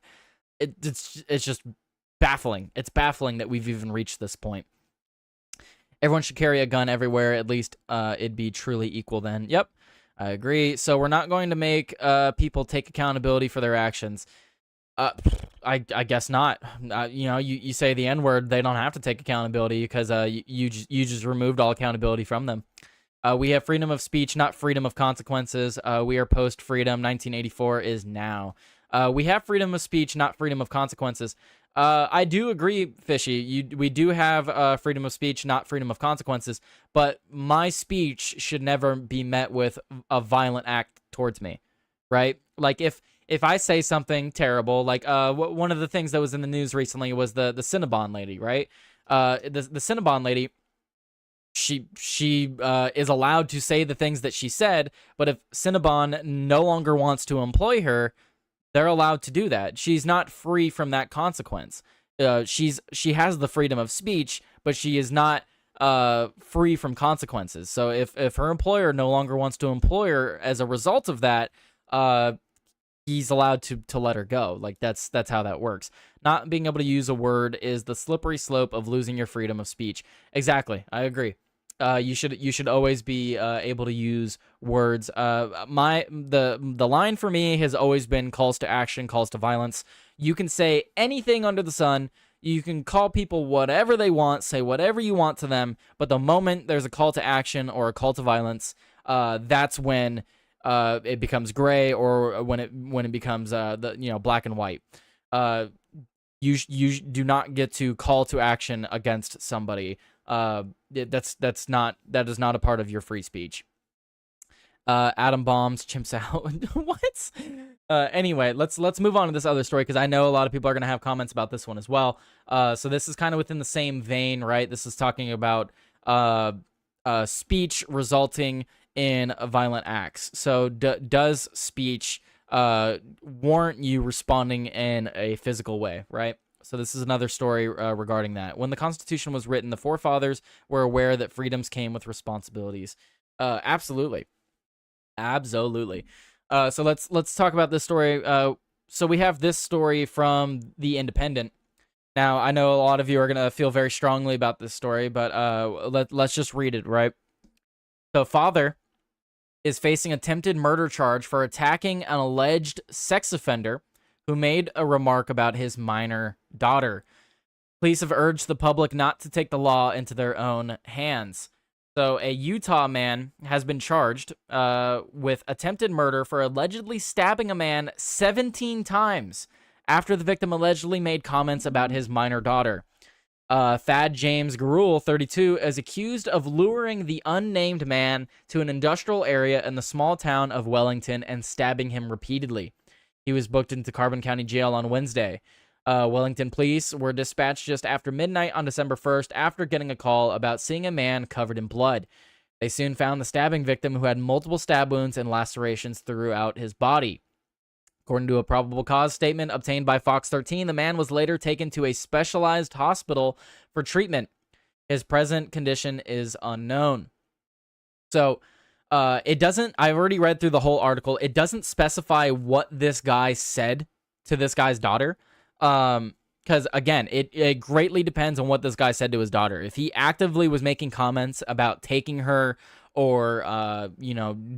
It's just baffling. It's baffling that we've even reached this point. Everyone should carry a gun everywhere. At least it'd be truly equal then. Yep, I agree. So we're not going to make people take accountability for their actions. I guess not. You say the N-word, they don't have to take accountability because you just removed all accountability from them. We have freedom of speech, not freedom of consequences. We are post-freedom. 1984 is now. We have freedom of speech, not freedom of consequences. I do agree, Fishy. We do have freedom of speech, not freedom of consequences. But my speech should never be met with a violent act towards me, right? Like if I say something terrible, like one of the things that was in the news recently was the Cinnabon lady, right? The Cinnabon lady. She is allowed to say the things that she said, but if Cinnabon no longer wants to employ her, they're allowed to do that. She's not free from that consequence. She has the freedom of speech, but she is not free from consequences. So if her employer no longer wants to employ her as a result of that, he's allowed to let her go. Like that's how that works. Not being able to use a word is the slippery slope of losing your freedom of speech. Exactly, I agree. You should always be able to use words. The line for me has always been calls to action, calls to violence. You can say anything under the sun. You can call people whatever they want, say whatever you want to them. But the moment there's a call to action or a call to violence, that's when it becomes gray, or when it becomes black and white. You do not get to call to action against somebody. That is not a part of your free speech. Atom bombs, chimps out. What? Anyway, let's move on to this other story, because I know a lot of people are gonna have comments about this one as well. So this is kind of within the same vein, right? This is talking about speech resulting in violent acts. So does speech warrant you responding in a physical way, right? So this is another story regarding that. When the Constitution was written, the forefathers were aware that freedoms came with responsibilities. Absolutely. Absolutely. So let's talk about this story. So we have this story from The Independent. Now, I know a lot of you are gonna feel very strongly about this story, but let's just read it, right? So, father is facing attempted murder charge for attacking an alleged sex offender who made a remark about his minor daughter. Police have urged the public not to take the law into their own hands. So, a Utah man has been charged with attempted murder for allegedly stabbing a man 17 times after the victim allegedly made comments about his minor daughter. Thad James Garul, 32, is accused of luring the unnamed man to an industrial area in the small town of Wellington and stabbing him repeatedly. He was booked into Carbon County Jail on Wednesday. Wellington police were dispatched just after midnight on December 1st after getting a call about seeing a man covered in blood. They soon found the stabbing victim, who had multiple stab wounds and lacerations throughout his body. According to a probable cause statement obtained by Fox 13, the man was later taken to a specialized hospital for treatment. His present condition is unknown. So, it doesn't, I've already read through the whole article. It doesn't specify what this guy said to this guy's daughter. Because again, it greatly depends on what this guy said to his daughter. If he actively was making comments about taking her or,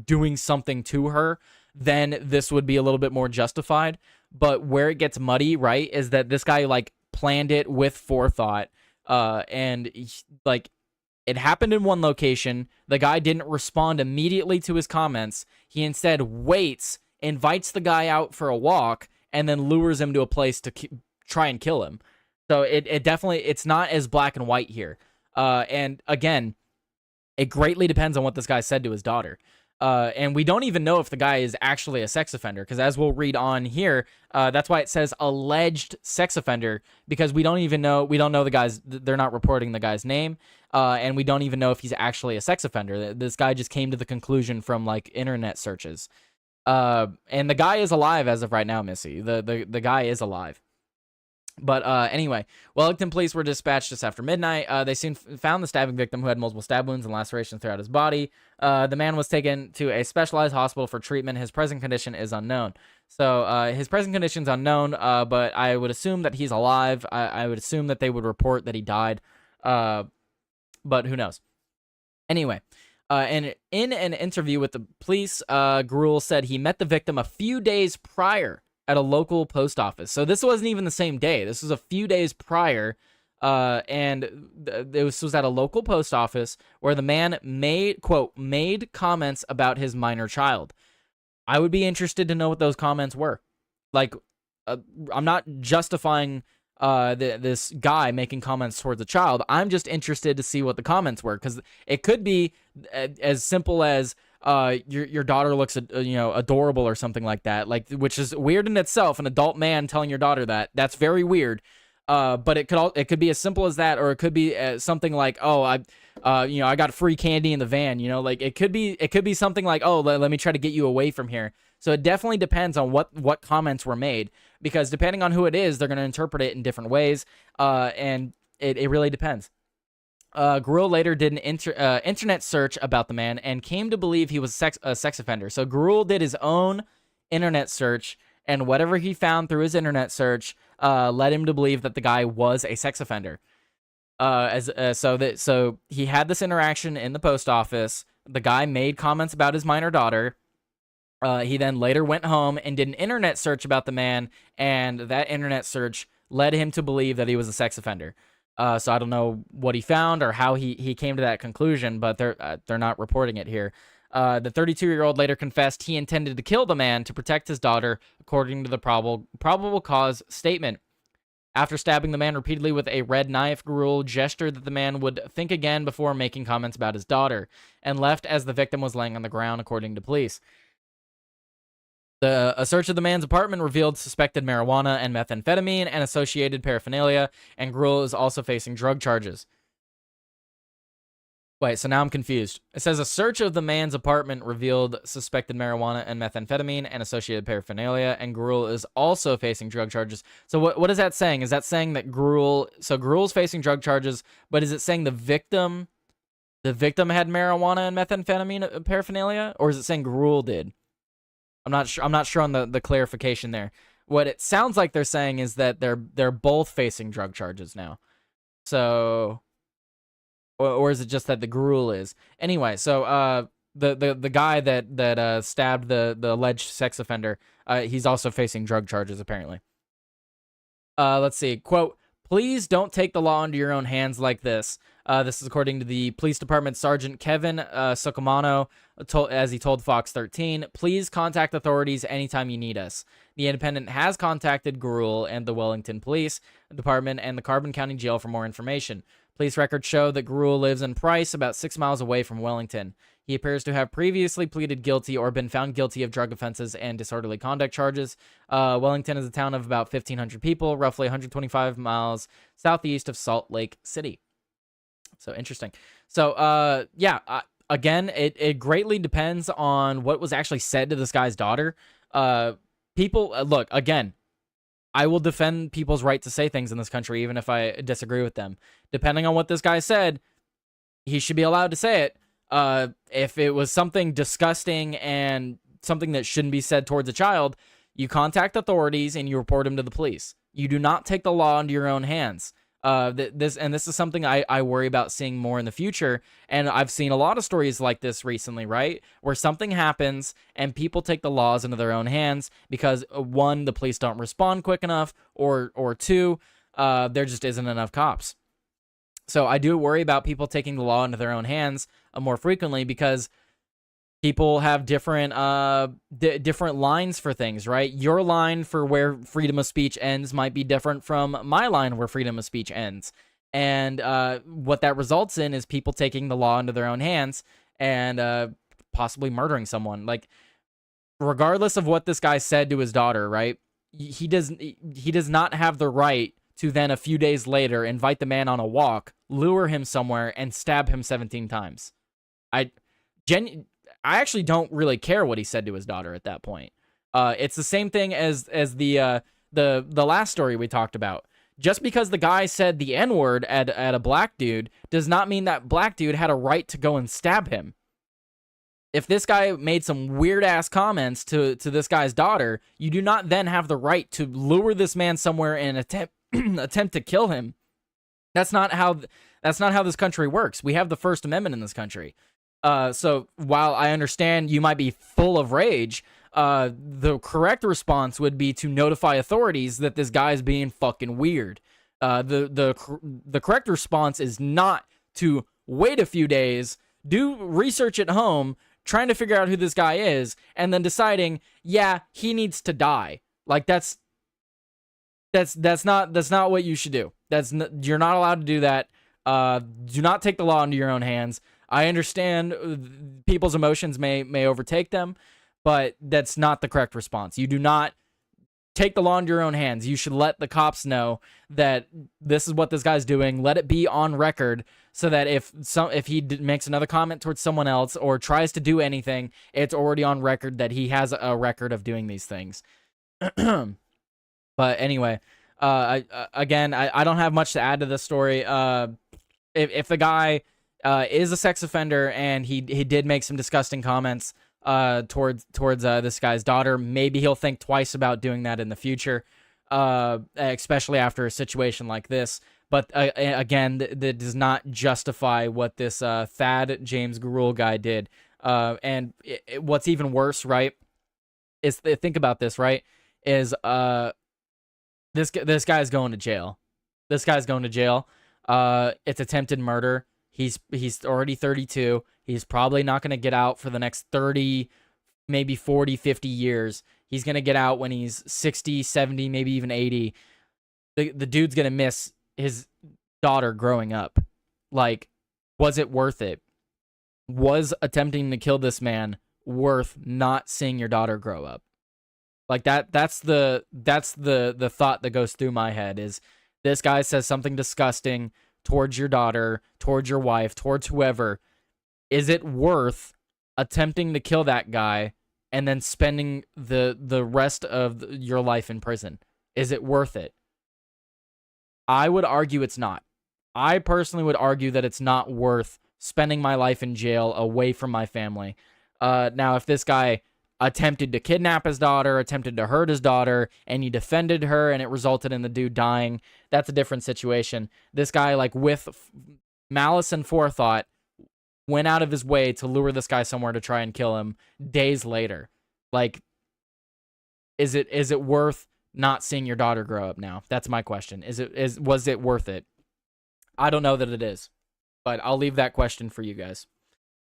doing something to her, then this would be a little bit more justified. But where it gets muddy, right, is that this guy like planned it with forethought, and it happened in one location. The guy didn't respond immediately to his comments. He instead waits, invites the guy out for a walk, and then lures him to a place to try and kill him. So it definitely, it's not as black and white here. And again, it greatly depends on what this guy said to his daughter. And we don't even know if the guy is actually a sex offender, because as we'll read on here, that's why it says alleged sex offender, because we don't know the guy's, they're not reporting the guy's name, and we don't even know if he's actually a sex offender. This guy just came to the conclusion from like internet searches. And the guy is alive as of right now, Missy. The guy is alive. But anyway, Wellington police were dispatched just after midnight. They soon found the stabbing victim, who had multiple stab wounds and lacerations throughout his body. The man was taken to a specialized hospital for treatment. His present condition is unknown. So his present condition is unknown, but I would assume that he's alive. I would assume that they would report that he died, but who knows? Anyway, and in an interview with the police, Gruel said he met the victim a few days prior at a local post office. So this wasn't even the same day. This was a few days prior, and this was at a local post office where the man made comments about his minor child. I would be interested to know what those comments were. Like, I'm not justifying this guy making comments towards a child. I'm just interested to see what the comments were, because it could be as simple as your daughter looks adorable or something like that, like, which is weird in itself. An adult man telling your daughter that's very weird. But it could be as simple as that, or it could be something like, oh, I got free candy in the van, like it could be something like, oh, let me try to get you away from here. So it definitely depends on what comments were made, because depending on who it is, they're going to interpret it in different ways. And it really depends. Gruel later did an internet search about the man and came to believe he was a sex offender. So Gruel did his own internet search, and whatever he found through his internet search led him to believe that the guy was a sex offender. So he had this interaction in the post office. The guy made comments about his minor daughter. He then later went home and did an internet search about the man, and that internet search led him to believe that he was a sex offender. So I don't know what he found or how he came to that conclusion, but they're not reporting it here. The 32-year-old later confessed he intended to kill the man to protect his daughter, according to the probable cause statement. After stabbing the man repeatedly with a red knife, Gruel gestured that the man would think again before making comments about his daughter, and left as the victim was laying on the ground, according to police. A search of the man's apartment revealed suspected marijuana and methamphetamine and associated paraphernalia, and Gruel is also facing drug charges. Wait, so now I'm confused. It says a search of the man's apartment revealed suspected marijuana and methamphetamine and associated paraphernalia, and Gruel is also facing drug charges. So what is that saying? Is that saying that Gruel's facing drug charges, but is it saying the victim the victim had marijuana and methamphetamine paraphernalia, or is it saying Gruel did? I'm not sure. I'm not sure on the clarification there. What it sounds like they're saying is that they're both facing drug charges now. So, or is it just that the Gruel is? Anyway, so the guy that stabbed the alleged sex offender, he's also facing drug charges apparently. Let's see. Quote, please don't take the law into your own hands like this. This is according to the police department Sergeant Kevin Socomano, as he told Fox 13. Please contact authorities anytime you need us. The Independent has contacted Gruel and the Wellington Police Department and the Carbon County Jail for more information. Police records show that Gruel lives in Price, about 6 miles away from Wellington. He appears to have previously pleaded guilty or been found guilty of drug offenses and disorderly conduct charges. Wellington is a town of about 1,500 people, roughly 125 miles southeast of Salt Lake City. So interesting. So, again, it greatly depends on what was actually said to this guy's daughter. Look, again, I will defend people's right to say things in this country, even if I disagree with them. Depending on what this guy said, he should be allowed to say it. If it was something disgusting and something that shouldn't be said towards a child, you contact authorities and you report him to the police. You do not take the law into your own hands. This is something I worry about seeing more in the future, and I've seen a lot of stories like this recently, right? Where something happens and people take the laws into their own hands because one, the police don't respond quick enough, or two, there just isn't enough cops. So I do worry about people taking the law into their own hands more frequently because people have different different lines for things, right? Your line for where freedom of speech ends might be different from my line where freedom of speech ends. And what that results in is people taking the law into their own hands and possibly murdering someone. Like, regardless of what this guy said to his daughter, right? He does not have the right to then a few days later invite the man on a walk, lure him somewhere, and stab him 17 times. I actually don't really care what he said to his daughter at that point. It's the same thing as the last story we talked about. Just because the guy said the N-word at a black dude does not mean that black dude had a right to go and stab him. If this guy made some weird-ass comments to this guy's daughter, you do not then have the right to lure this man somewhere and attempt to kill him. That's not how this country works. We have the First Amendment in this country. So while I understand you might be full of rage, the correct response would be to notify authorities that this guy is being fucking weird. The correct response is not to wait a few days, do research at home, trying to figure out who this guy is, and then deciding, yeah, he needs to die. Like, that's not what you should do. You're not allowed to do that. Do not take the law into your own hands. I understand people's emotions may overtake them, but that's not the correct response. You do not take the law into your own hands. You should let the cops know that this is what this guy's doing. Let it be on record so that if he makes another comment towards someone else or tries to do anything, it's already on record that he has a record of doing these things. But anyway, I don't have much to add to this story. If the guy is a sex offender and he did make some disgusting comments towards this guy's daughter, maybe he'll think twice about doing that in the future, especially after a situation like this. But again, that does not justify what this Thad James Gruel guy did. And what's even worse, right, is think about this, right, is this guy's going to jail. This guy's going to jail. It's attempted murder. He's already 32. He's probably not going to get out for the next 30, maybe 40, 50 years. He's going to get out when he's 60, 70, maybe even 80. The dude's going to miss his daughter growing up. Like, was it worth it? Was attempting to kill this man worth not seeing your daughter grow up? Like, that's the thought that goes through my head is this guy says something disgusting towards your daughter, towards your wife, towards whoever. Is it worth attempting to kill that guy and then spending the rest of your life in prison? Is it worth it? I would argue it's not. I personally would argue that it's not worth spending my life in jail away from my family. Now, if this guy attempted to kidnap his daughter, attempted to hurt his daughter, and he defended her and it resulted in the dude dying, that's a different situation. This guy, like, with malice and forethought, went out of his way to lure this guy somewhere to try and kill him days later. Like, is it worth not seeing your daughter grow up now? That's my question. Was it worth it? I don't know that it is, but I'll leave that question for you guys.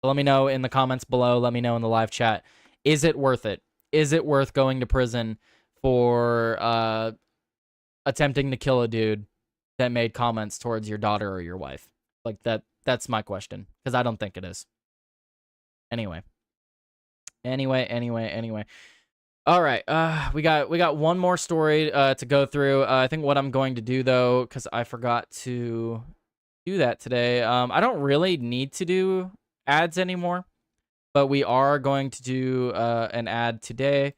So let me know in the comments below. Let me know in the live chat. Is it worth it? Is it worth going to prison for attempting to kill a dude that made comments towards your daughter or your wife? Like, that's my question, because I don't think it is. Anyway. All right, we got one more story to go through. I think what I'm going to do, though, because I forgot to do that today, I don't really need to do ads anymore, but we are going to do an ad today,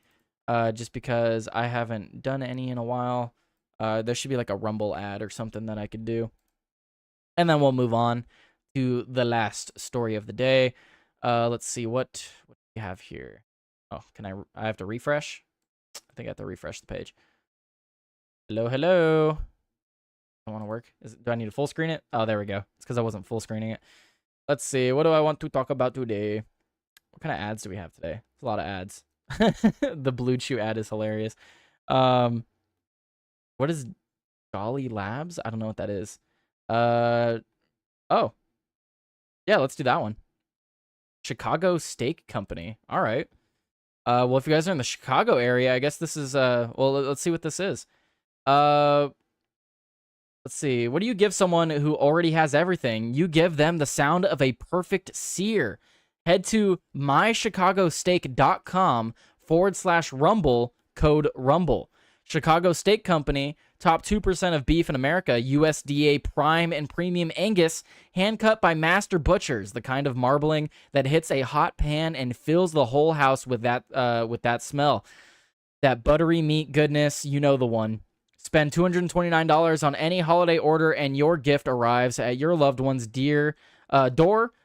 just because I haven't done any in a while. There should be like a Rumble ad or something that I could do, and then we'll move on to the last story of the day. Let's see what do we have here. Oh, I have to refresh? I think I have to refresh the page. Hello. I want to work. Do I need to full screen it? Oh, there we go. It's because I wasn't full screening it. Let's see. What do I want to talk about today? What kind of ads do we have today? It's a lot of ads. The Blue Chew ad is hilarious. What is Jolly Labs? I don't know what that is. Oh. Yeah, let's do that one. Chicago Steak Company. All right. Well, if you guys are in the Chicago area, I guess this is, well, let's see what this is. Let's see. What do you give someone who already has everything? You give them the sound of a perfect sear. Head to mychicagosteak.com/rumble, code rumble. Chicago Steak Company, top 2% of beef in America, USDA prime and premium Angus, hand-cut by master butchers, the kind of marbling that hits a hot pan and fills the whole house with that smell. That buttery meat goodness, you know the one. Spend $229 on any holiday order and your gift arrives at your loved one's door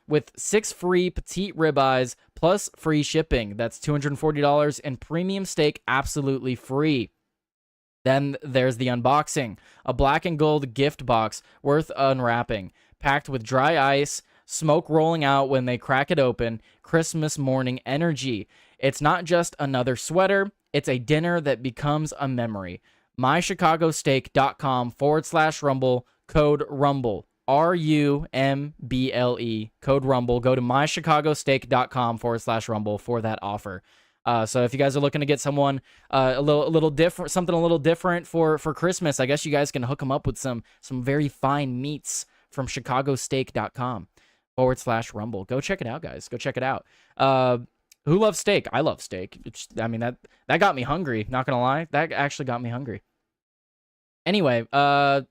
with 6 free petite ribeyes plus free shipping. That's $240 and premium steak absolutely free. Then there's the unboxing, a black and gold gift box worth unwrapping, packed with dry ice, smoke rolling out when they crack it open, Christmas morning energy. It's not just another sweater, it's a dinner that becomes a memory. mychicagosteak.com/rumble, code rumble, RUMBLE, code rumble. Go to mychicagosteak.com/rumble for that offer. So if you guys are looking to get someone a little different, something a little different for Christmas, I guess you guys can hook them up with some very fine meats from chicagosteak.com/rumble. Go check it out, guys. Go check it out. Who loves steak? I love steak. I mean, that got me hungry. Not gonna lie, that actually got me hungry. Anyway, I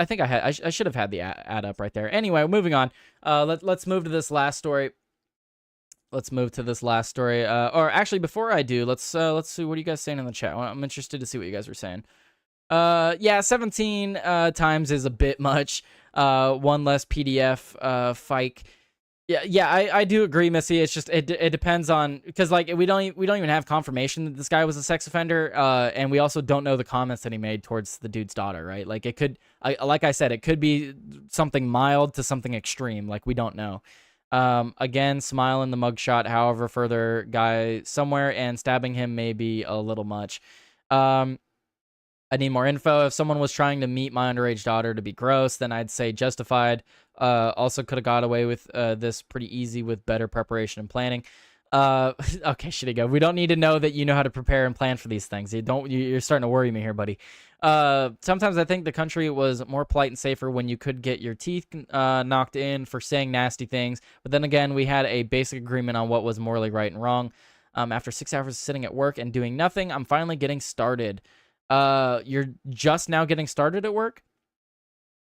think I should have had the ad up right there. Anyway, moving on. Let's move to this last story. Or actually, before I do, let's see. What are you guys saying in the chat? I'm interested to see what you guys are saying. Yeah, 17 times is a bit much. One less PDF fike. Yeah, I do agree, Missy. It's just it depends on, because like we don't even have confirmation that this guy was a sex offender, and we also don't know the comments that he made towards the dude's daughter, right? Like it could, like I said, it could be something mild to something extreme. Like we don't know. Again, smile in the mugshot. However, further guy somewhere and stabbing him may be a little much. I need more info. If someone was trying to meet my underage daughter to be gross, then I'd say justified. Also could have got away with this pretty easy with better preparation and planning. Okay, shitty go. We don't need to know that you know how to prepare and plan for these things. You're starting to worry me here, buddy. Sometimes I think the country was more polite and safer when you could get your teeth knocked in for saying nasty things. But then again, we had a basic agreement on what was morally right and wrong. After 6 hours of sitting at work and doing nothing, I'm finally getting started. You're just now getting started at work?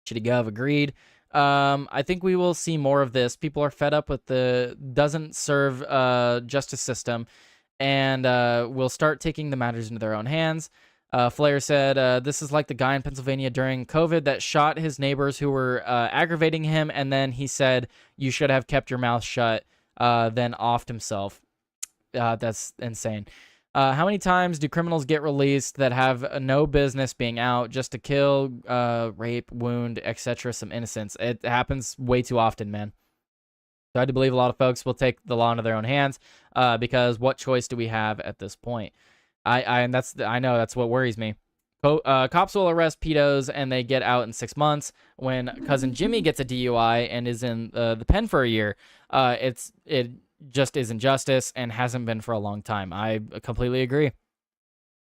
Shitty Gov agreed. I think we will see more of this. People are fed up with the doesn't serve justice system, and will start taking the matters into their own hands. Flair said, this is like the guy in Pennsylvania during COVID that shot his neighbors who were aggravating him, and then he said, you should have kept your mouth shut, then offed himself. That's insane. How many times do criminals get released that have no business being out just to kill, rape, wound, etc. some innocents? It happens way too often, man. So I do believe a lot of folks will take the law into their own hands, because what choice do we have at this point? I know that's what worries me. Cops will arrest pedos and they get out in 6 months. When cousin Jimmy gets a DUI and is in the pen for a year, it just isn't justice and hasn't been for a long time. I completely agree.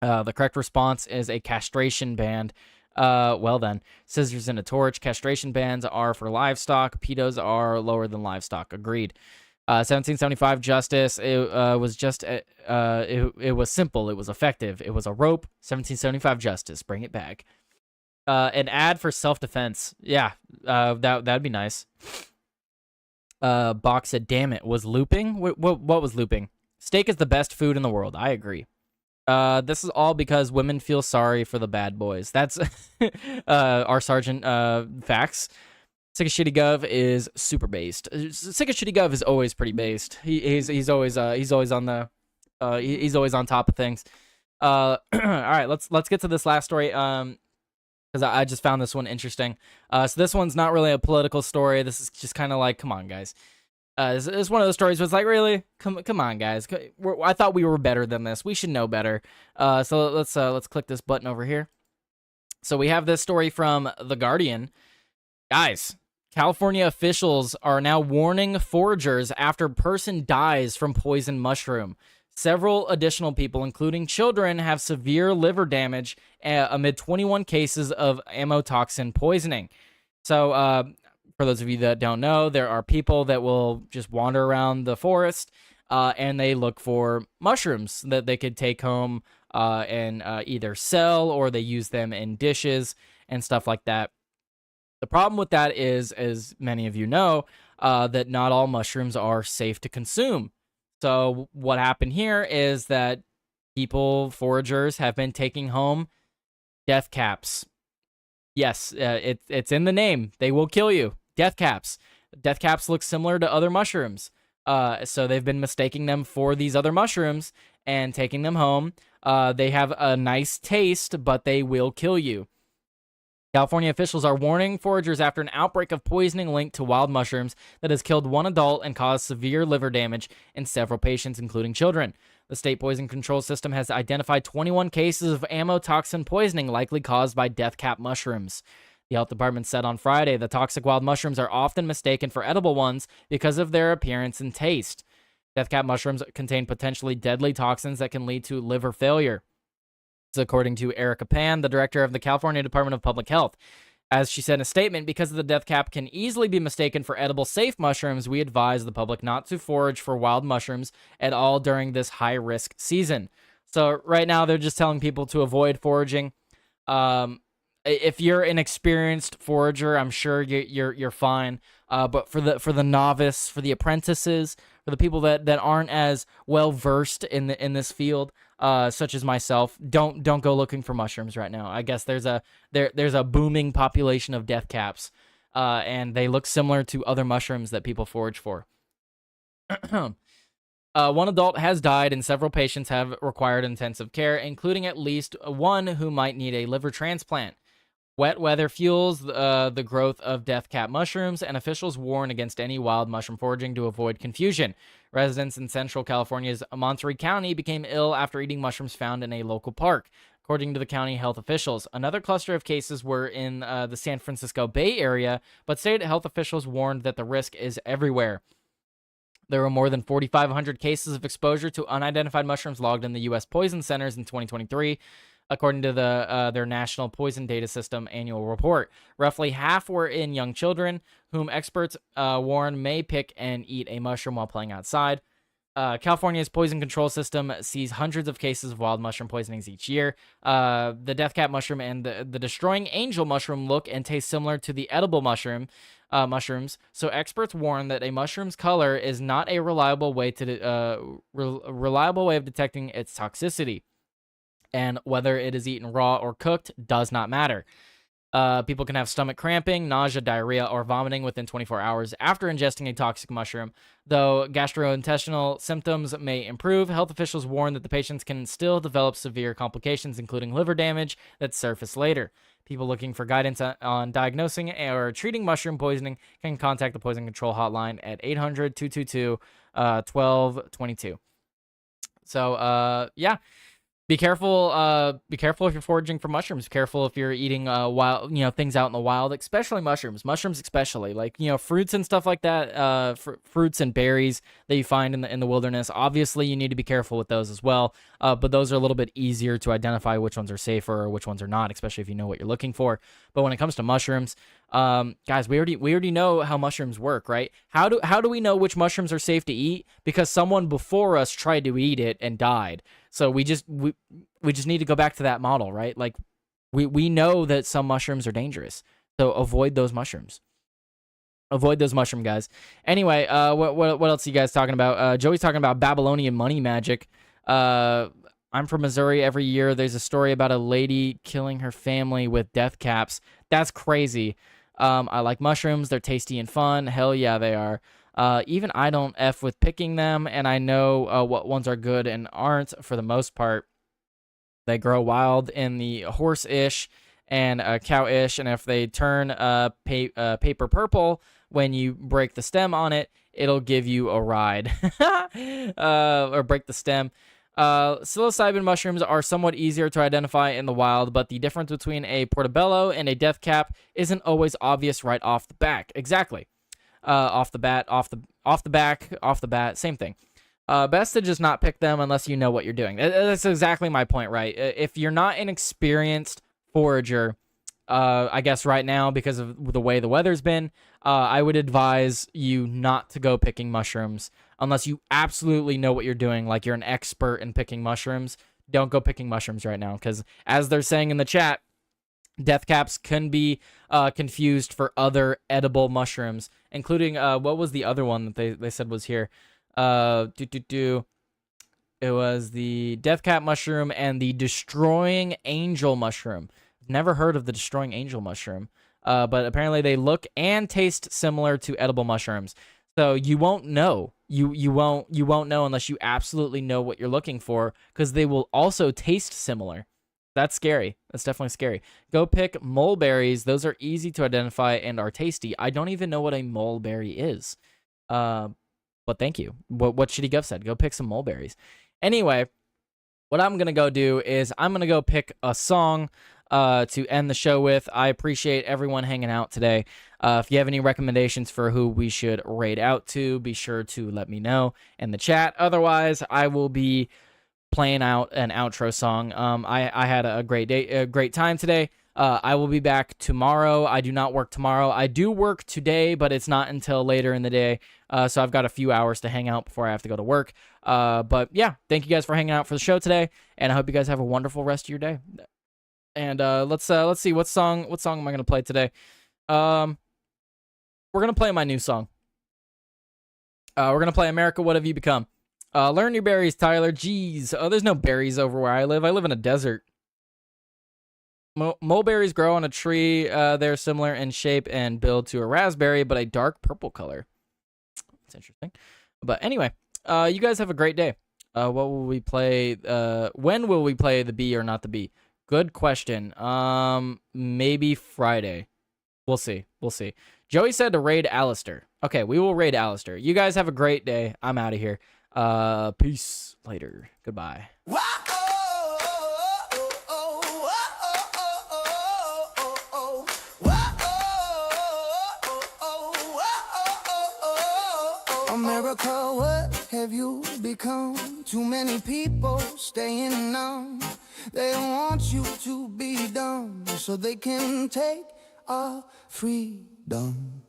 The correct response is a castration ban. Well then, scissors and a torch. Castration bans are for livestock. Pedos are lower than livestock. Agreed. 1775 justice. It was just it was simple. It was effective. It was a rope. 1775 justice. Bring it back. An ad for self-defense. Yeah, that'd be nice. Box said, "Damn it, was looping? What was looping? Steak is the best food in the world. I agree. This is all because women feel sorry for the bad boys. That's our sergeant facts. Sick of Shitty Gov is super based. Sick of Shitty Gov is always pretty based. He's always on the he's always on top of things. All right, let's get to this last story. Because I just found this one interesting. So this one's not really a political story. This is just kind of like, come on, guys. It's one of those stories where it's like, really? Come on, guys. I thought we were better than this. We should know better. So let's click this button over here. So we have this story from The Guardian. Guys, California officials are now warning foragers after person dies from poison mushroom. Several additional people, including children, have severe liver damage amid 21 cases of amotoxin poisoning. So, for those of you that don't know, there are people that will just wander around the forest and they look for mushrooms that they could take home and either sell, or they use them in dishes and stuff like that. The problem with that is, as many of you know, that not all mushrooms are safe to consume. So what happened here is that foragers have been taking home death caps. Yes, it's in the name. They will kill you. Death caps. Death caps look similar to other mushrooms. So they've been mistaking them for these other mushrooms and taking them home. They have a nice taste, but they will kill you. California officials are warning foragers after an outbreak of poisoning linked to wild mushrooms that has killed one adult and caused severe liver damage in several patients, including children. The state poison control system has identified 21 cases of amotoxin poisoning likely caused by death cap mushrooms. The health department said on Friday the toxic wild mushrooms are often mistaken for edible ones because of their appearance and taste. Death cap mushrooms contain potentially deadly toxins that can lead to liver failure. According to Erica Pan, the director of the California Department of Public Health. As she said in a statement, because the death cap can easily be mistaken for edible safe mushrooms, we advise the public not to forage for wild mushrooms at all during this high-risk season. So right now, they're just telling people to avoid foraging. If you're an experienced forager, I'm sure you're fine. But for the novice, for the apprentices, for the people that aren't as well versed in this field, such as myself, don't go looking for mushrooms right now. I guess there's a booming population of death caps, and they look similar to other mushrooms that people forage for. One adult has died, and several patients have required intensive care, including at least one who might need a liver transplant. Wet weather fuels the growth of death cap mushrooms, and officials warn against any wild mushroom foraging to avoid confusion. Residents in central California's Monterey County became ill after eating mushrooms found in a local park, according to the county health officials. Another cluster of cases were in the San Francisco Bay Area, but state health officials warned that the risk is everywhere. There were more than 4,500 cases of exposure to unidentified mushrooms logged in the U.S. poison centers in 2023. According to their National Poison Data System annual report. Roughly half were in young children, whom experts warn may pick and eat a mushroom while playing outside. California's poison control system sees hundreds of cases of wild mushroom poisonings each year. The death cap mushroom and the destroying angel mushroom look and taste similar to the edible mushrooms, so experts warn that a mushroom's color is not a reliable way of detecting its toxicity. And whether it is eaten raw or cooked does not matter. People can have stomach cramping, nausea, diarrhea, or vomiting within 24 hours after ingesting a toxic mushroom. Though gastrointestinal symptoms may improve, health officials warn that the patients can still develop severe complications, including liver damage that surface later. People looking for guidance on diagnosing or treating mushroom poisoning can contact the Poison Control Hotline at 800-222-1222. So, yeah. Be careful. Be careful if you're foraging for mushrooms. Be careful if you're eating wild, things out in the wild, especially mushrooms. Mushrooms, especially like fruits and stuff like that. Fruits and berries that you find in the wilderness. Obviously, you need to be careful with those as well. But those are a little bit easier to identify which ones are safer or which ones are not, especially if you know what you're looking for. But when it comes to mushrooms, guys, we already know how mushrooms work, right? How do we know which mushrooms are safe to eat? Because someone before us tried to eat it and died. So we just need to go back to that model, right? Like we know that some mushrooms are dangerous. So avoid those mushrooms. Avoid those mushroom guys. Anyway, what else are you guys talking about? Joey's talking about Babylonian money magic. I'm from Missouri. Every year there's a story about a lady killing her family with death caps. That's crazy. I like mushrooms. They're tasty and fun. Hell yeah, they are. Even I don't F with picking them, and I know what ones are good and aren't for the most part. They grow wild in the horse-ish and cow-ish, and if they turn paper purple when you break the stem on it, it'll give you a ride. Or break the stem. Psilocybin mushrooms are somewhat easier to identify in the wild, but the difference between a portobello and a death cap isn't always obvious right off the back. Exactly. Off the bat, off the bat, same thing. Best to just not pick them unless you know what you're doing. That's exactly my point, right? If you're not an experienced forager, I guess right now, because of the way the weather's been, I would advise you not to go picking mushrooms unless you absolutely know what you're doing, like you're an expert in picking mushrooms. Don't go picking mushrooms right now, because as they're saying in the chat, death caps can be confused for other edible mushrooms, including, what was the other one that they said was here? It was the death cap mushroom and the destroying angel mushroom. Never heard of the destroying angel mushroom, but apparently they look and taste similar to edible mushrooms. So you won't know. You won't know unless you absolutely know what you're looking for, because they will also taste similar. That's scary. That's definitely scary. Go pick mulberries. Those are easy to identify and are tasty. I don't even know what a mulberry is. But thank you. What Shitty Guff said. Go pick some mulberries. Anyway, what I'm going to go do is I'm going to go pick a song to end the show with. I appreciate everyone hanging out today. If you have any recommendations for who we should raid out to, be sure to let me know in the chat. Otherwise, I will be playing out an outro song. I had a great time today. I will be back tomorrow. I do not work tomorrow. I do work today, but it's not until later in the day. So I've got a few hours to hang out before I have to go to work. But yeah, thank you guys for hanging out for the show today, and I hope you guys have a wonderful rest of your day. And let's see what song am I gonna play today. We're gonna play my new song. We're gonna play America, What Have You Become? Learn your berries, Tyler. Jeez. Oh, there's no berries over where I live. I live in a desert. Mulberries grow on a tree. They're similar in shape and build to a raspberry, but a dark purple color. That's interesting. But anyway, you guys have a great day. What will we play? When will we play the bee or not the bee? Good question. Maybe Friday. We'll see. Joey said to raid Alistair. Okay, we will raid Alistair. You guys have a great day. I'm out of here. Peace later. Goodbye. America, what have you become? Too many people staying numb. They want you to be dumb so they can take our freedom.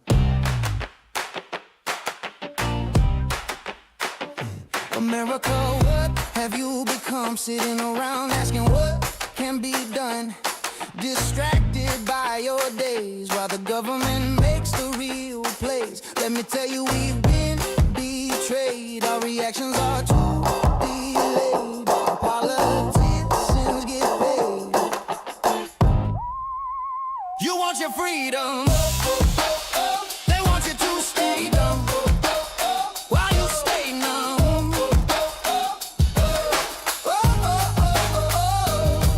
America, what have you become? Sitting around asking what can be done. Distracted by your days while the government makes the real plays. Let me tell you, we've been betrayed. Our reactions are too delayed. Politicians get your freedom. They want you to stay dumb while you stay numb.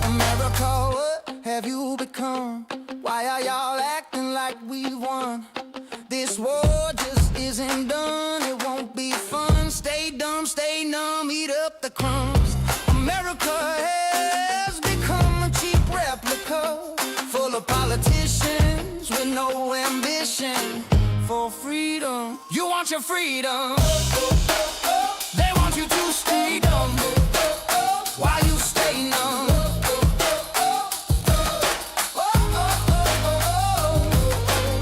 America, what have you become? Why are y'all acting like we won? This war just isn't done. It won't be fun. Stay dumb, stay numb, eat up the crumbs. America has become a cheap replica, full of politicians with no ambition for freedom. You want your freedom. They want you to stay dumb while you stay numb.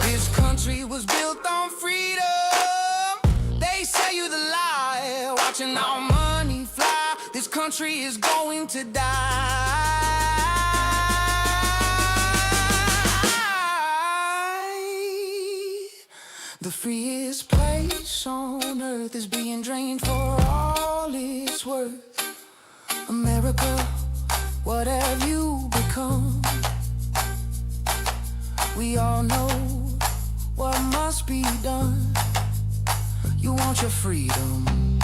This country was built on freedom. They say you the lie, watching our money fly. This country is going to die. The freest place on earth is being drained for all it's worth. America, what have you become? We all know what must be done. You want your freedom.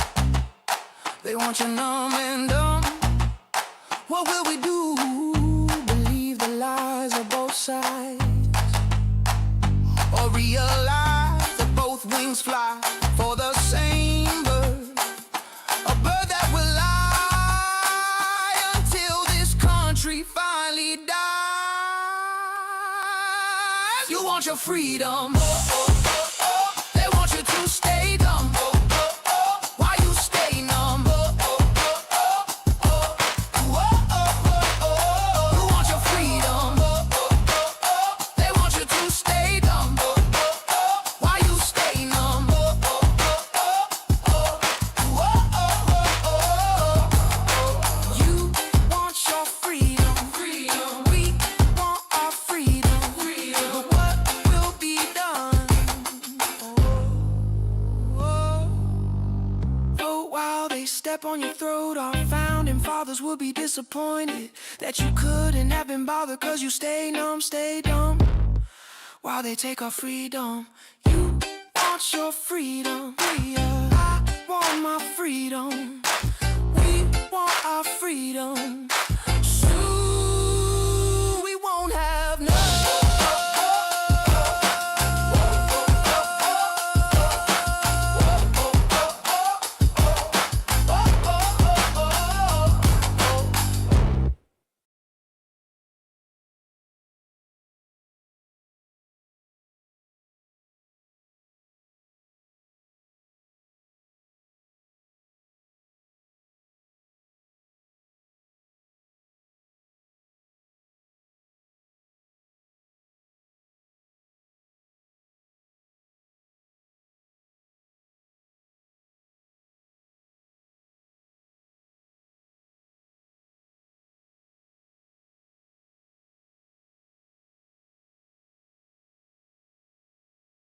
They want you numb and dumb. What will we do? Believe the lies of both sides, or realize that both wings fly for the same bird, a bird that will lie until this country finally dies. You want your freedom. They want you to stay dumb while you stay numb. You want your freedom. They want you to stay dumb while you stay numb. You want your freedom. We want our freedom. But what will be done? Oh, while they step on your throat, our founding fathers would be disappointed that you couldn't have been bothered, 'cause you stay numb, stay dumb while they take our freedom. You want your freedom. I want my freedom. We want our freedom.